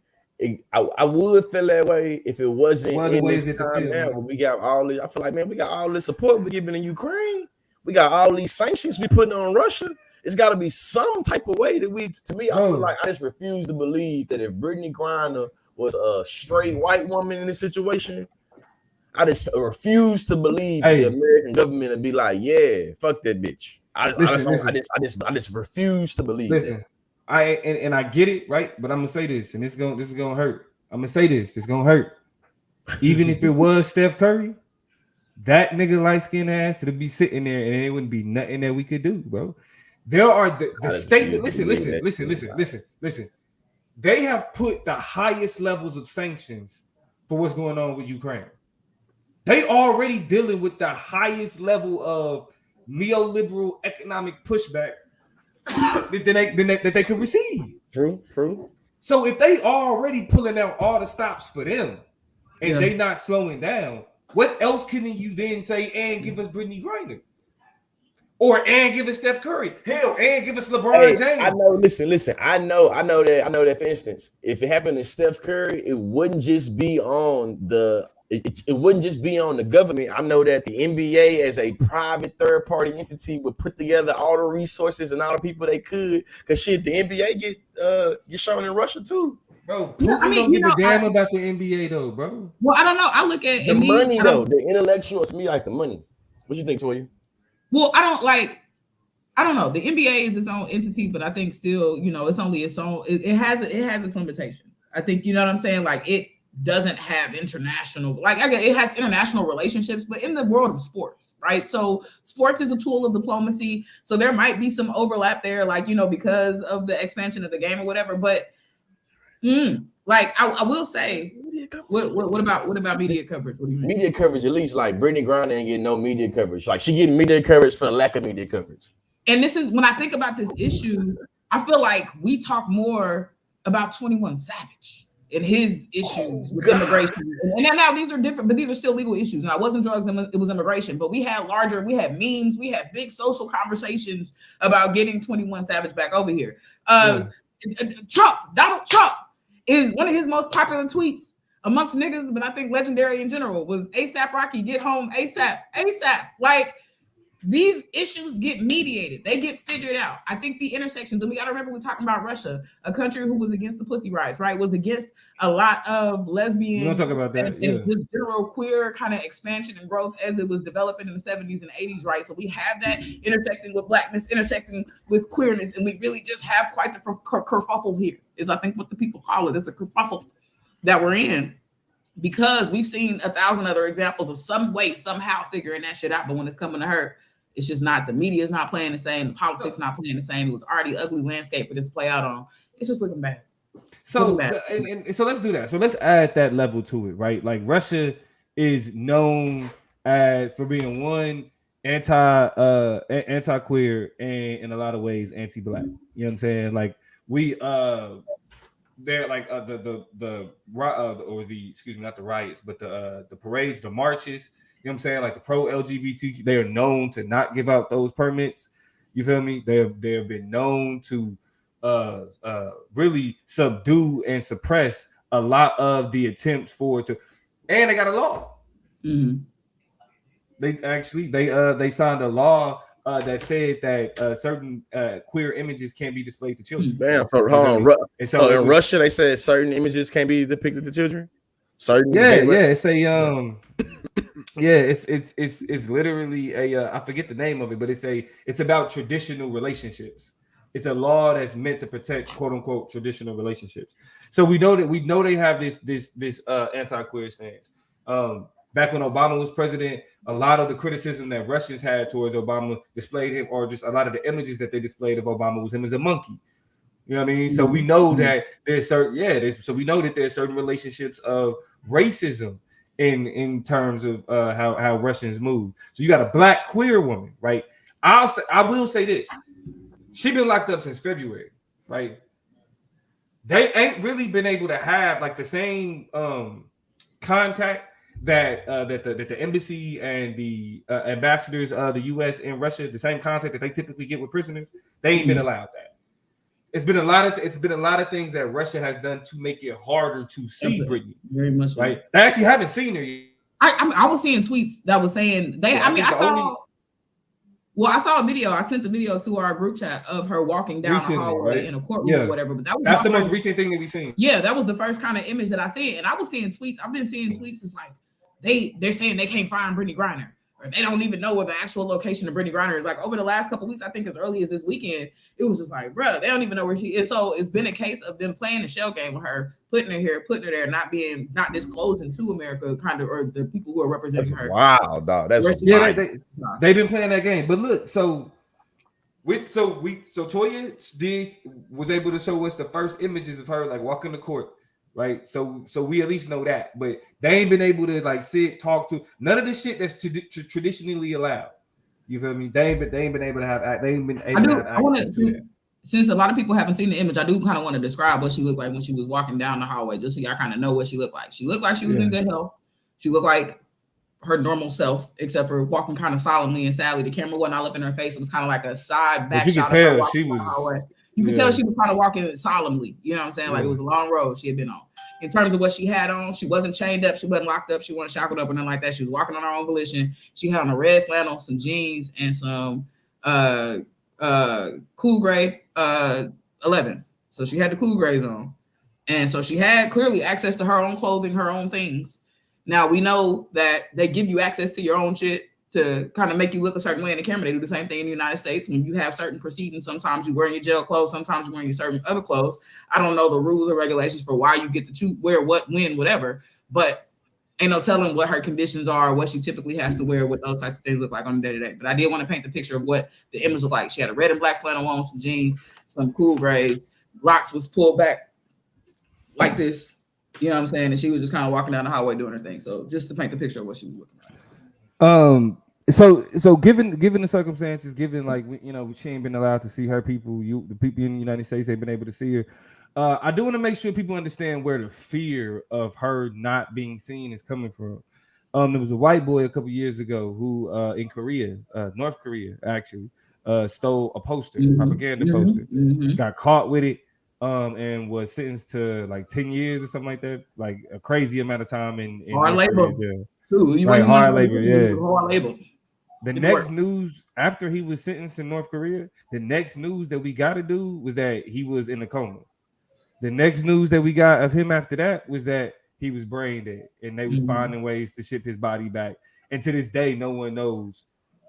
I would feel that way if it wasn't in this time now. We got all this. I feel like, man, we got all this support we're giving in Ukraine. We got all these sanctions we putting on Russia. It's got to be some type of way that I feel like I just refuse to believe that if Brittney Griner was a straight white woman in this situation, I just refuse to believe the American government would be like, yeah, fuck that bitch. I just refuse to believe that. I get it, right? But I'm gonna say this, and this is gonna hurt. I'm gonna say this. It's gonna hurt. Even if it was Steph Curry, that nigga light skinned ass would be sitting there, and it wouldn't be nothing that we could do, bro. There are the state. Listen. They have put the highest levels of sanctions for what's going on with Ukraine. They already dealing with the highest level of neoliberal economic pushback that they could receive. True. So if they already pulling out all the stops for them and they not slowing down, what else can you then say and give us Brittney Griner? Or and give us Steph Curry. Hell, and give us LeBron James. I know. Listen. I know that. For instance, if it happened to Steph Curry, it wouldn't just be on the. It wouldn't just be on the government. I know that the NBA, as a private third-party entity, would put together all the resources and all the people they could. Because shit, the NBA get shown in Russia too, bro. I mean, don't give a damn about the NBA though, bro. Well, I don't know. I look at the money though. The intellectual. To me, like the money. What you think, Toya? Well, I don't know. The NBA is its own entity, but I think still, it's only its own. It has its limitations. I think, you know what I'm saying? Like it doesn't have international, it has international relationships, but in the world of sports, right? So sports is a tool of diplomacy. So there might be some overlap there, because of the expansion of the game or whatever. But I will say, what about media coverage? What do you mean? Media coverage, at least like Brittney Griner ain't getting no media coverage. Like she getting media coverage for the lack of media coverage. And this is when I think about this issue, I feel like we talk more about 21 Savage and his issues with immigration. And now these are different, but these are still legal issues. Now it wasn't drugs, it was immigration, but we had memes, we had big social conversations about getting 21 Savage back over here. Donald Trump is one of his most popular tweets amongst niggas, but I think legendary in general was ASAP Rocky, get home ASAP. Like these issues get mediated, they get figured out. I think the intersections, and we got to remember we're talking about Russia, a country who was against the pussy rights, right? Was against a lot of lesbian, we don't talk about that, and this general queer kind of expansion and growth as it was developing in the 70s and 80s, right? So we have that intersecting with blackness, intersecting with queerness, and we really just have quite the kerfuffle here, is I think what the people call it. It's a kerfuffle that we're in. Because we've seen 1,000 other examples of some way, somehow figuring that shit out. But when it's coming to her, It's just not, the media is not playing the same, the politics not playing the same. It was already ugly landscape for this to play out on. It's just looking bad. So so let's do that. So let's add that level to it, right? Like Russia is known as for being one anti-queer and in a lot of ways anti-black. You know what I'm saying? Like we they're like not the riots, but the parades, the marches. You know what I'm saying? Like the pro LGBT, they are known to not give out those permits. You feel me? They have been known to really subdue and suppress a lot of the attempts for it to, and they got a law. Mm-hmm. They signed a law that said that certain queer images can't be displayed to children. Damn, so in Russia they said certain images can't be depicted to children. Certain it's a it's literally a I forget the name of it, but it's about traditional relationships. It's a law that's meant to protect quote unquote traditional relationships. So we know they have this anti-queer stance. Back when Obama was president, a lot of the criticism that Russians had towards Obama displayed him, or just a lot of the images that they displayed of Obama was him as a monkey. You know what I mean? So we know that there's certain there's certain relationships of racism in terms of how Russians move. So you got a black queer woman, right? I will say this. She been locked up since February, right? They ain't really been able to have like the same contact that the embassy and the ambassadors of the U.S. in Russia, the same contact that they typically get with prisoners. They ain't been allowed that. It's been a lot of things that Russia has done to make it harder to see Brittney. Very much, right? I actually haven't seen her yet. I was seeing tweets that was saying they. I saw a video. I sent the video to our group chat of her walking down the hallway in a courtroom or whatever. But that's the most recent thing that we've seen. Yeah, that was the first kind of image that I seen. And I was seeing tweets. I've been seeing tweets. It's like they're saying they can't find Brittney Griner, or they don't even know where the actual location of Brittney Griner is. Like over the last couple of weeks, I think as early as this weekend, it was just like, bro, they don't even know where she is. So it's been a case of them playing the shell game with her, putting her here, putting her there, not disclosing to America, kind of, or the people who are representing her. Wow, dog, that's they've been playing that game. But look, so Toya was able to show us the first images of her like walking the court, right? So we at least know that, but they ain't been able to like sit, talk to none of the shit that's traditionally allowed. You feel me? They ain't been able to have access to that. Since a lot of people haven't seen the image, I do kind of want to describe what she looked like when she was walking down the hallway, just so y'all kind of know what she looked like. She looked like she was in good health. She looked like her normal self, except for walking kind of solemnly and sadly. The camera wasn't all up in her face. It was kind of like a side back shot. You could tell she was kind of walking solemnly. You know what I'm saying? Like it was a long road she had been on. In terms of what she had on, she wasn't chained up, she wasn't locked up, she wasn't shackled up or nothing like that. She was walking on her own volition. She had on a red flannel, some jeans, and some cool gray 11s. So she had the cool grays on. And so she had clearly access to her own clothing, her own things. Now we know that they give you access to your own shit to kind of make you look a certain way in the camera. They do the same thing in the United States. When you have certain proceedings, sometimes you're wearing your jail clothes, sometimes you're wearing your certain other clothes. I don't know the rules or regulations for why you get to choose wear what, when, whatever, but ain't no telling what her conditions are, what she typically has to wear, what those types of things look like on a day-to-day. But I did want to paint the picture of what the image looked like. She had a red and black flannel on, some jeans, some cool grays, locks was pulled back like this, you know what I'm saying? And she was just kind of walking down the hallway doing her thing. So just to paint the picture of what she was looking like. So given the circumstances, given like she ain't been allowed to see her people, the people in the United States ain't been able to see her. I do want to make sure people understand where the fear of her not being seen is coming from. There was a white boy a couple years ago who in Korea, North Korea actually, stole a poster, propaganda poster, got caught with it, and was sentenced to like 10 years or something like that, like a crazy amount of time in hard labor. Hard labor, yeah. Hard labor. The next news after he was sentenced in North Korea, the next news that we got to do was that he was in a coma. The next news that we got of him after that was that he was brain dead, and they was finding ways to ship his body back. And to this day, no one knows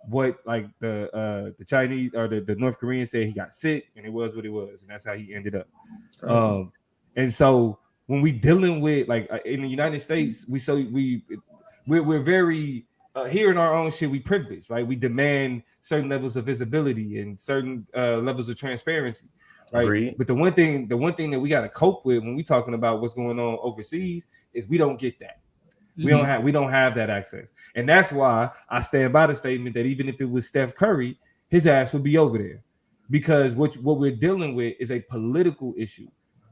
what like the Chinese or the North Koreans said he got sick, and it was what it was, and that's how he ended up. And so when we dealing with like in the United States, we're very here in our own shit, we privileged, right? We demand certain levels of visibility and certain levels of transparency, right? Agreed. But the one thing that we got to cope with when we talking about what's going on overseas is we don't get that. We don't have that access, and that's why I stand by the statement that even if it was Steph Curry, his ass would be over there, because what we're dealing with is a political issue.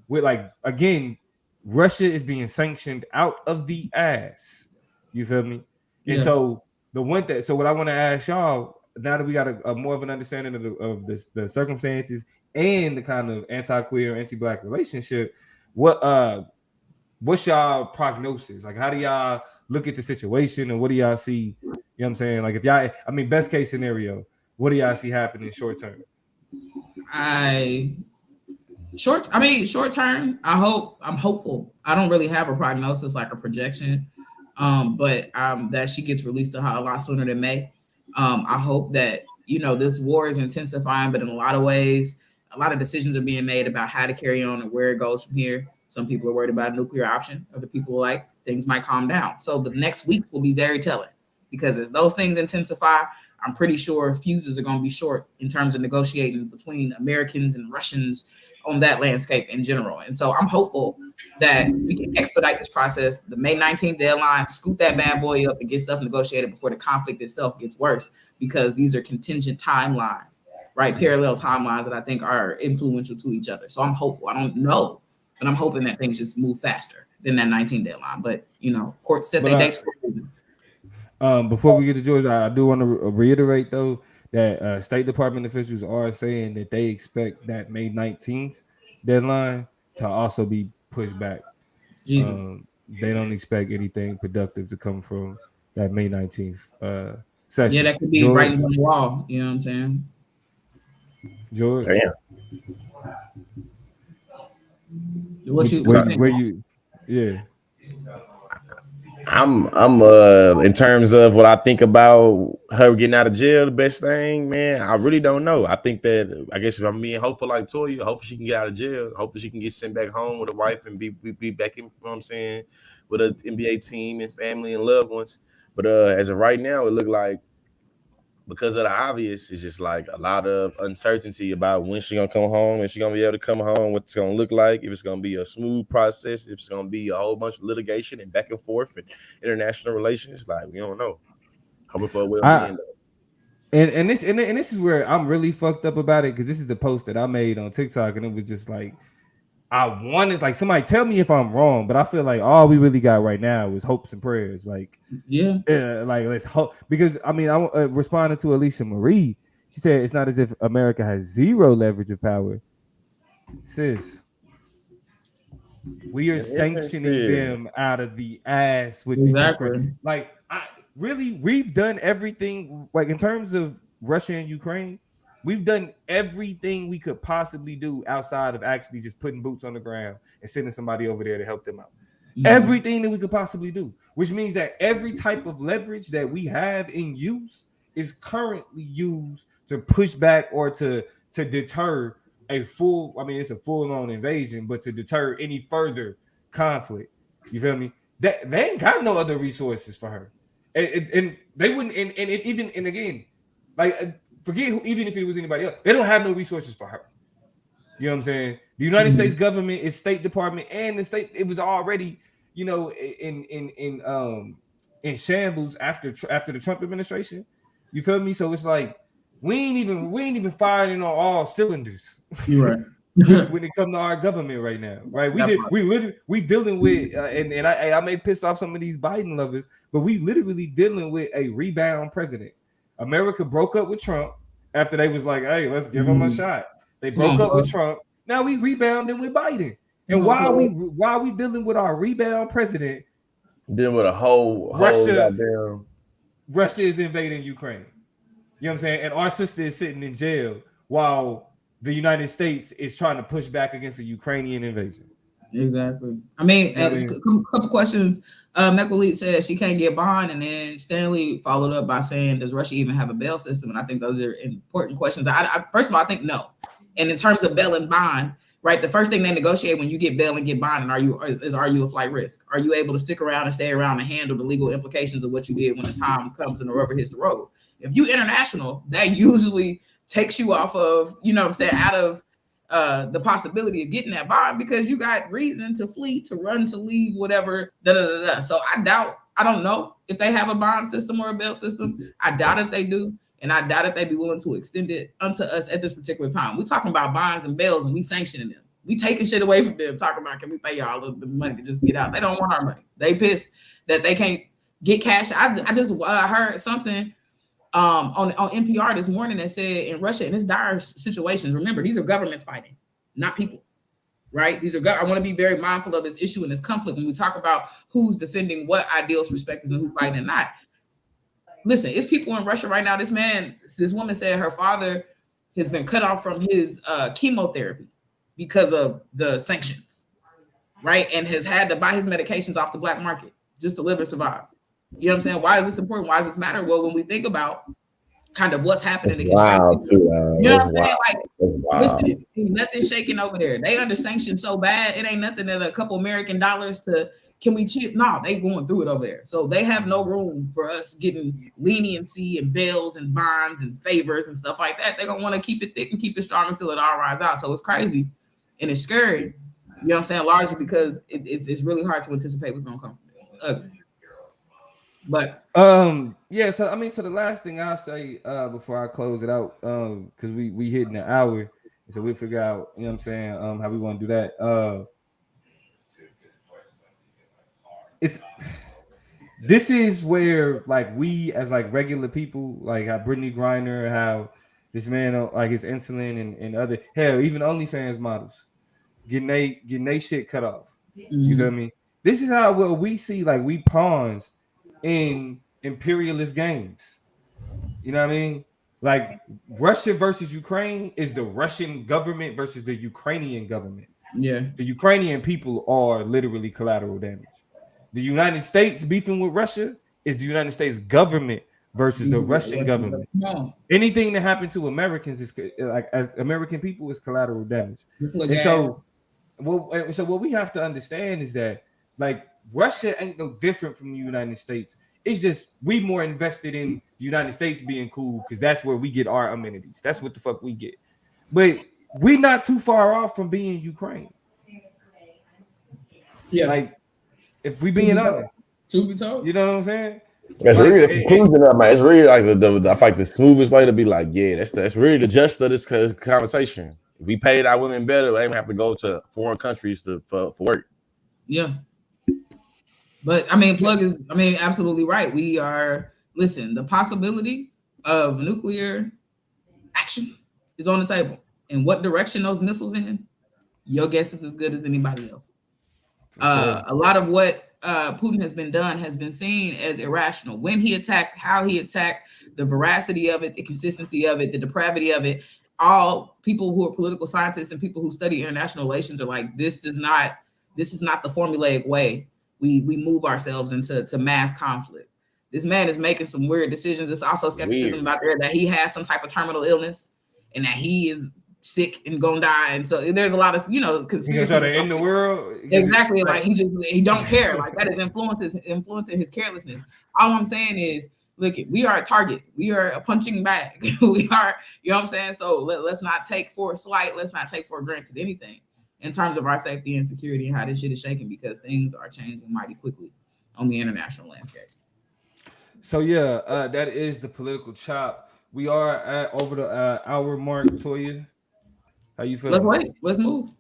We're like, again, Russia is being sanctioned out of the ass. You feel me? And so what I want to ask y'all, now that we got a more of an understanding of the circumstances and the kind of anti-queer, anti-black relationship, what's y'all prognosis? Like, how do y'all look at the situation, and what do y'all see? You know what I'm saying? Like, if y'all, I mean, best case scenario, what do y'all see happening short term? Short term, I'm hopeful. I don't really have a prognosis, like a projection, but that she gets released a lot sooner than May. I hope that, this war is intensifying, but in a lot of ways, a lot of decisions are being made about how to carry on and where it goes from here. Some people are worried about a nuclear option. Other people are like, things might calm down. So the next weeks will be very telling, because as those things intensify, I'm pretty sure fuses are going to be short in terms of negotiating between Americans and Russians on that landscape in general. And so I'm hopeful that we can expedite this process. The May 19th deadline, scoop that bad boy up and get stuff negotiated before the conflict itself gets worse, because these are contingent timelines, right? Parallel timelines that I think are influential to each other. So I'm hopeful. I don't know, but I'm hoping that things just move faster than that 19th deadline. But, courts set their dates for a reason. Before we get to Georgia, I do want to reiterate, though, that State Department officials are saying that they expect that May 19th deadline to also be pushed back. Jesus. They don't expect anything productive to come from that May 19th session. Yeah, that could be George, writing on the wall. You know what I'm saying? George? Damn. Yeah. I'm in terms of what I think about her getting out of jail, the best thing, man, I really don't know. I think that, I guess if I'm being hopeful like Toya, hopefully she can get out of jail. Hopefully she can get sent back home with a wife and be back in, you know what I'm saying, with an NBA team and family and loved ones. But as of right now, it looked like, because of the obvious, it's just like a lot of uncertainty about when she's gonna come home, if she's gonna be able to come home, what it's gonna look like, if it's gonna be a smooth process, if it's gonna be a whole bunch of litigation and back and forth and international relations. Like, we don't know. Hoping for a well end. And this is where I'm really fucked up about it, because this is the post that I made on TikTok, and it was just like, I wanted, like, somebody tell me if I'm wrong, but I feel like all we really got right now is hopes and prayers. Like, like, let's hope, because I mean, I responded to Alicia Marie. She said it's not as if America has zero leverage of power. Sis, we are sanctioning them out of the ass with exactly. Like, we've done everything, like, in terms of Russia and Ukraine. We've done everything we could possibly do outside of actually just putting boots on the ground and sending somebody over there to help them out. Mm-hmm. Everything that we could possibly do, which means that every type of leverage that we have in use is currently used to push back or to deter it's a full-on invasion, but to deter any further conflict. You feel me? That they ain't got no other resources for her. And they wouldn't, and again, like, forget even if it was anybody else, they don't have no resources for her. You know what I'm saying? The United States government, its State Department, and the state, it was already, in shambles after the Trump administration. You feel me? So it's like we ain't even firing on all cylinders. You're right. When it comes to our government right now, right? We dealing with and I may piss off some of these Biden lovers, but we literally dealing with a rebound president. America broke up with Trump after they was like, hey, let's give him a shot. They broke up with Trump. Now we rebounding with Biden. And while we dealing with our rebound president, dealing with a whole goddamn Russia is invading Ukraine. You know what I'm saying? And our sister is sitting in jail while the United States is trying to push back against the Ukrainian invasion. Exactly. I mean, a couple questions. Mekwali said she can't get bond, and then Stanley followed up by saying, does Russia even have a bail system? And I think those are important questions. I first of all, I think no. And in terms of bail and bond, right? The first thing they negotiate when you get bail and get bonded, are you a flight risk? Are you able to stick around and stay around and handle the legal implications of what you did when the time comes and the rubber hits the road? If you international, that usually takes you off of, you know what I'm saying, out of the possibility of getting that bond because you got reason to flee, to run, to leave, whatever. So I don't know if they have a bond system or a bail system. I doubt if they do. And I doubt if they'd be willing to extend it unto us at this particular time. We're talking about bonds and bails and we sanctioning them. We taking shit away from them, talking about, can we pay y'all a little bit of money to just get out? They don't want our money. They pissed that they can't get cash. I just heard something on NPR this morning that said in Russia, in this dire situations, remember, these are governments fighting, not people, right? I want to be very mindful of this issue and this conflict when we talk about who's defending what ideals, perspectives, and who's fighting and not. Listen, it's people in Russia right now. This woman said her father has been cut off from his chemotherapy because of the sanctions, right? And has had to buy his medications off the black market just to live and survive. You know what I'm saying? Why is this important? Why does this matter? Well, when we think about kind of what's happening in wow, you know what I'm saying? Like, listen, nothing shaking over there. They under sanctions so bad, it ain't nothing that a couple American dollars to. Can we cheat? No, they going through it over there. So they have no room for us getting leniency and bails and bonds and favors and stuff like that. They're going to want to keep it thick and keep it strong until it all rides out. So it's crazy and it's scary. You know what I'm saying? Largely because it's really hard to anticipate what's going to come from this. It's ugly. But yeah, so I mean, so the last thing I'll say before I close it out, because we hitting an hour, so we'll figure out, you know what I'm saying, how we want to do that. This is where like we as like regular people, like how Brittney Griner, how this man like his insulin and other hell, even OnlyFans models getting they shit cut off. You feel me? This is how we see like we pawns in imperialist games. You know what I mean? Like Russia versus Ukraine is the Russian government versus the Ukrainian government. Yeah, the Ukrainian people are literally collateral damage. The United States beefing with Russia is the United States government versus the Russian government. No. Anything that happened to Americans is like as American people is collateral damage. And so what we have to understand is that like Russia ain't no different from the United States. It's just we more invested in the United States being cool because that's where we get our amenities. That's what the fuck we get. But we're not too far off from being Ukraine. Yeah, like. If we being honest, to be told, you know what I'm saying? That's really the conclusion of man. It's really like I like the smoothest way to be like, yeah, that's really the gist of this conversation. If we paid our women better, they don't have to go to foreign countries for work. Yeah, but I mean, Plug is absolutely right. We are the possibility of nuclear action is on the table, and what direction those missiles in, your guess is as good as anybody else's. A lot of what Putin has been seen as irrational. When he attacked, how he attacked, the veracity of it, the consistency of it, the depravity of it. All people who are political scientists and people who study international relations are like, this is not the formulaic way we move ourselves into mass conflict. This man is making some weird decisions. There's also skepticism about there that he has some type of terminal illness and that he is sick and gonna die, and so there's a lot of conspiracy in the world. Exactly, like he don't care. Like that is influencing his carelessness. All I'm saying is, look, we are a target. We are a punching bag. We are, you know what I'm saying. So let's not take for slight. Let's not take for granted anything in terms of our safety and security and how this shit is shaking because things are changing mighty quickly on the international landscape. So yeah, that is the political chop. We are at over the hour mark, Toya. How you feel? Let's wait. Let's move.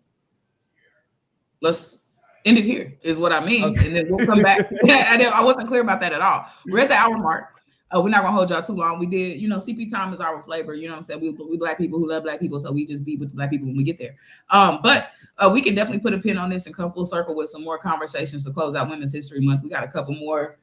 Let's end it here, is what I mean. Okay. And then we'll come back. I wasn't clear about that at all. We're at the hour mark. We're not going to hold y'all too long. We did, CP time is our flavor. You know what I'm saying? We black people who love black people, so we just be with the black people when we get there. But we can definitely put a pin on this and come full circle with some more conversations to close out Women's History Month. We got a couple more.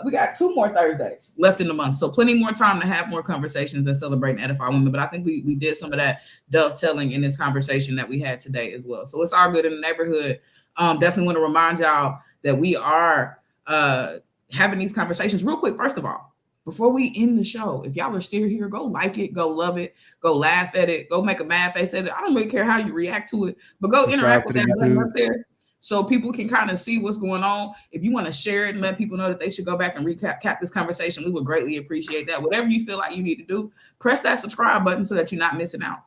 We got 2 more Thursdays left in the month. So plenty more time to have more conversations and celebrate and edify women. But I think we did some of that dovetailing in this conversation that we had today as well. So it's all good in the neighborhood. Definitely want to remind y'all that we are having these conversations real quick. First of all, before we end the show, if y'all are still here, go like it, go love it, go laugh at it, go make a mad face at it. I don't really care how you react to it, but go interact with that button up there so people can kind of see what's going on. If you want to share it and let people know that they should go back and recap this conversation, we would greatly appreciate that. Whatever you feel like you need to do, press that subscribe button so that you're not missing out.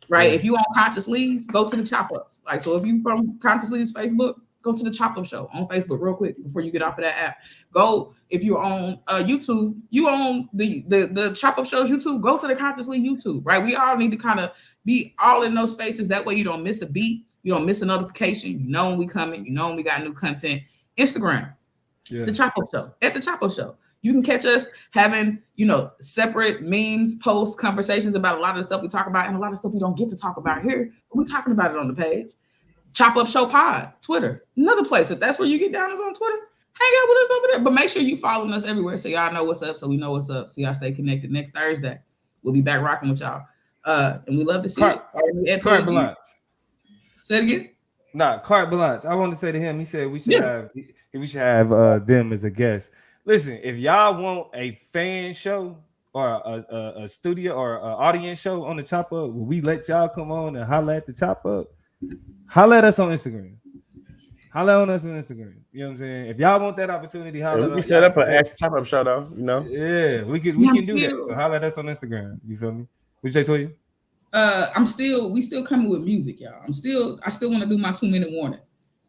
Right? If you on Conscious Leads, go to the Chop Ups. Like, so if you from Conscious Leads Facebook, go to the Chop Up Show on Facebook real quick before you get off of that app. Go, if you're on YouTube, you on the Chop Up Show's YouTube, go to the Conscious Lead YouTube, right? We all need to kind of be all in those spaces. That way you don't miss a beat, you don't miss a notification, you know when we coming, you know when we got new content. Instagram, the Chop Up Show, at the Chop Up Show. You can catch us having, separate memes, posts, conversations about a lot of the stuff we talk about and a lot of stuff we don't get to talk about here. We're talking about it on the page. Chop Up Show Pod, Twitter, another place. If that's where you get down is on Twitter, hang out with us over there. But make sure you following us everywhere so y'all know what's up, so we know what's up, so y'all stay connected. Next Thursday, we'll be back rocking with y'all. And we love to see it. Carte Blanche. Say it again. Nah, Carte Blanche. I want to say to him, he said we should have them as a guest. Listen, if y'all want a fan show or a studio or an audience show on the Chop Up, will we let y'all come on and holler at the Chop Up? Holler at us on Instagram. Holler on us on Instagram. You know what I'm saying? If y'all want that opportunity, holler. We set up an Chop Up show though, Yeah, we can do that. So holler at us on Instagram. You feel me? What you say to you? We still coming with music, y'all. I still want to do my 2-minute warning.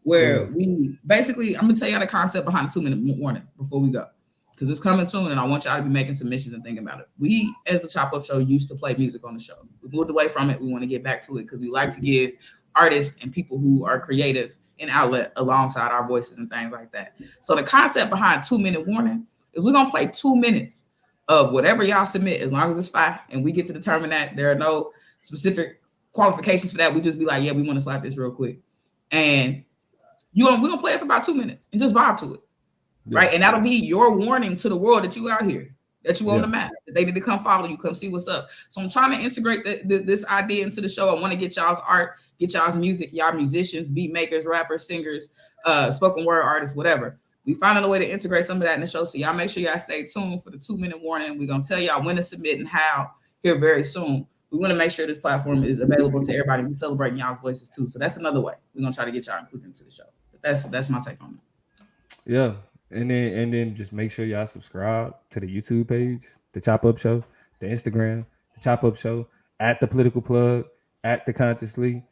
Where we basically, I'm gonna tell y'all the concept behind the 2-minute warning before we go, because it's coming soon, and I want y'all to be making submissions and thinking about it. We, as the Chop Up Show, used to play music on the show. We moved away from it. We want to get back to it because we like to give artists and people who are creative an outlet alongside our voices and things like that. So the concept behind 2-minute warning is we're gonna play 2 minutes of whatever y'all submit, as long as it's fire, and we get to determine that. There are no specific qualifications for that. We just be like, yeah, we want to slap this real quick, and we're gonna play it for about 2 minutes and just vibe to it, right? And that'll be your warning to the world that you out here, that you on the map, that they need to come follow you, come see what's up. So I'm trying to integrate this idea into the show. I want to get y'all's art, get y'all's music, y'all musicians, beat makers, rappers, singers, spoken word artists, whatever. We finding a way to integrate some of that in the show. So y'all make sure y'all stay tuned for the 2-minute warning. We're gonna tell y'all when to submit and how here very soon. We want to make sure this platform is available to everybody. We celebrating y'all's voices too. So that's another way we're gonna try to get y'all included into the show. That's my take on it. Yeah, and then just make sure y'all subscribe to the YouTube page, the Chop Up Show, the Instagram, the Chop Up Show, at the Political Plug, at the Consciously,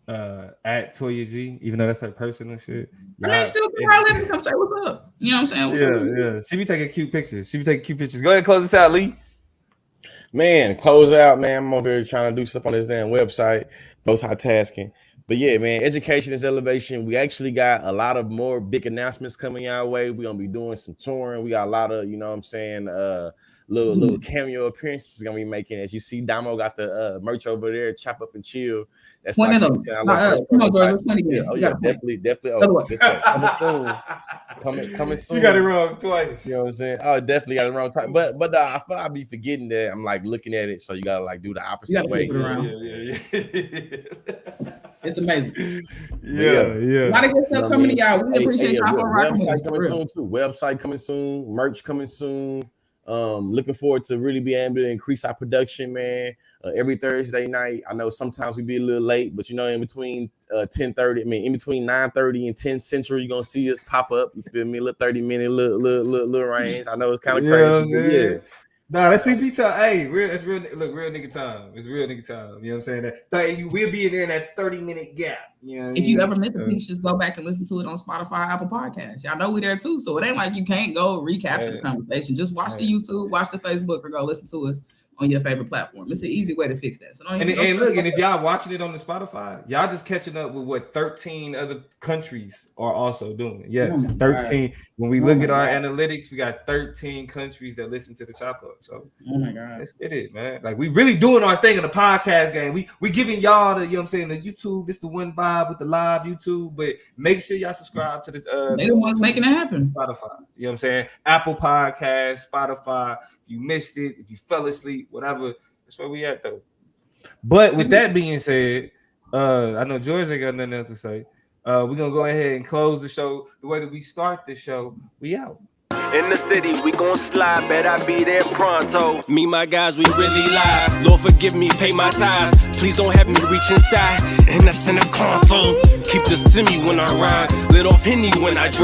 at Toya G. Even though that's her personal shit. I mean, still let me come say what's up. You know what I'm saying? Yeah. She be taking cute pictures. Go ahead and close this out, Lee. Man, close out, man. I'm over here trying to do stuff on this damn website, multitasking. But yeah, man, education is elevation. We actually got a lot of more big announcements coming our way. We're gonna be doing some touring. We got a lot of, little cameo appearances gonna be making. As you see, Damo got the merch over there, Chop Up and Chill. That's one of them. Definitely. Oh, coming soon. You got it wrong twice. You know what I'm saying? Oh, definitely got it wrong twice. But I feel I'll be forgetting that. I'm like looking at it, so you gotta like do the opposite way. Yeah. It's amazing. Yeah. A lot of good stuff coming to y'all. We appreciate y'all for rocking with us. Website coming soon. Merch coming soon. Looking forward to really being able to increase our production, man. Every Thursday night. I know sometimes we be a little late, but in between 10:30, in between 9:30 and 10 Central, you're gonna see us pop up. You feel me? A little 30-minute little range. I know it's kind of crazy. Yeah. Nah, that's CP time. Hey, real nigga time. It's real nigga time. You know what I'm saying? We'll be in there in that 30-minute gap. You know if you ever miss a piece, just go back and listen to it on Spotify, Apple Podcasts. Y'all know we there too. So it ain't like you can't go recapture the conversation. Just watch the YouTube, watch the Facebook, or go listen to us on your favorite platform. It's an easy way to fix that. So and if y'all watching it on the Spotify, y'all just catching up with what 13 other countries are also doing. Yes, 13. When we look at our analytics, we got 13 countries that listen to the Chop Up. So let's get it, man. Like we really doing our thing in the podcast game. We giving y'all the, the YouTube. It's the one vibe with the live YouTube, but make sure y'all subscribe to this. They the ones making it happen. Spotify. You know what I'm saying? Apple Podcasts, Spotify. If you missed it, if you fell asleep, whatever, that's where we at though. But with that being said, I know George ain't got nothing else to say. We're gonna go ahead and close the show the way that we start the show. We out. In the city, we gon' slide, bet I be there pronto. Me, my guys, we really live. Lord forgive me, pay my tithes. Please don't have me reach inside, and that's in the console. Keep the semi when I ride, lit off Henny when I drive.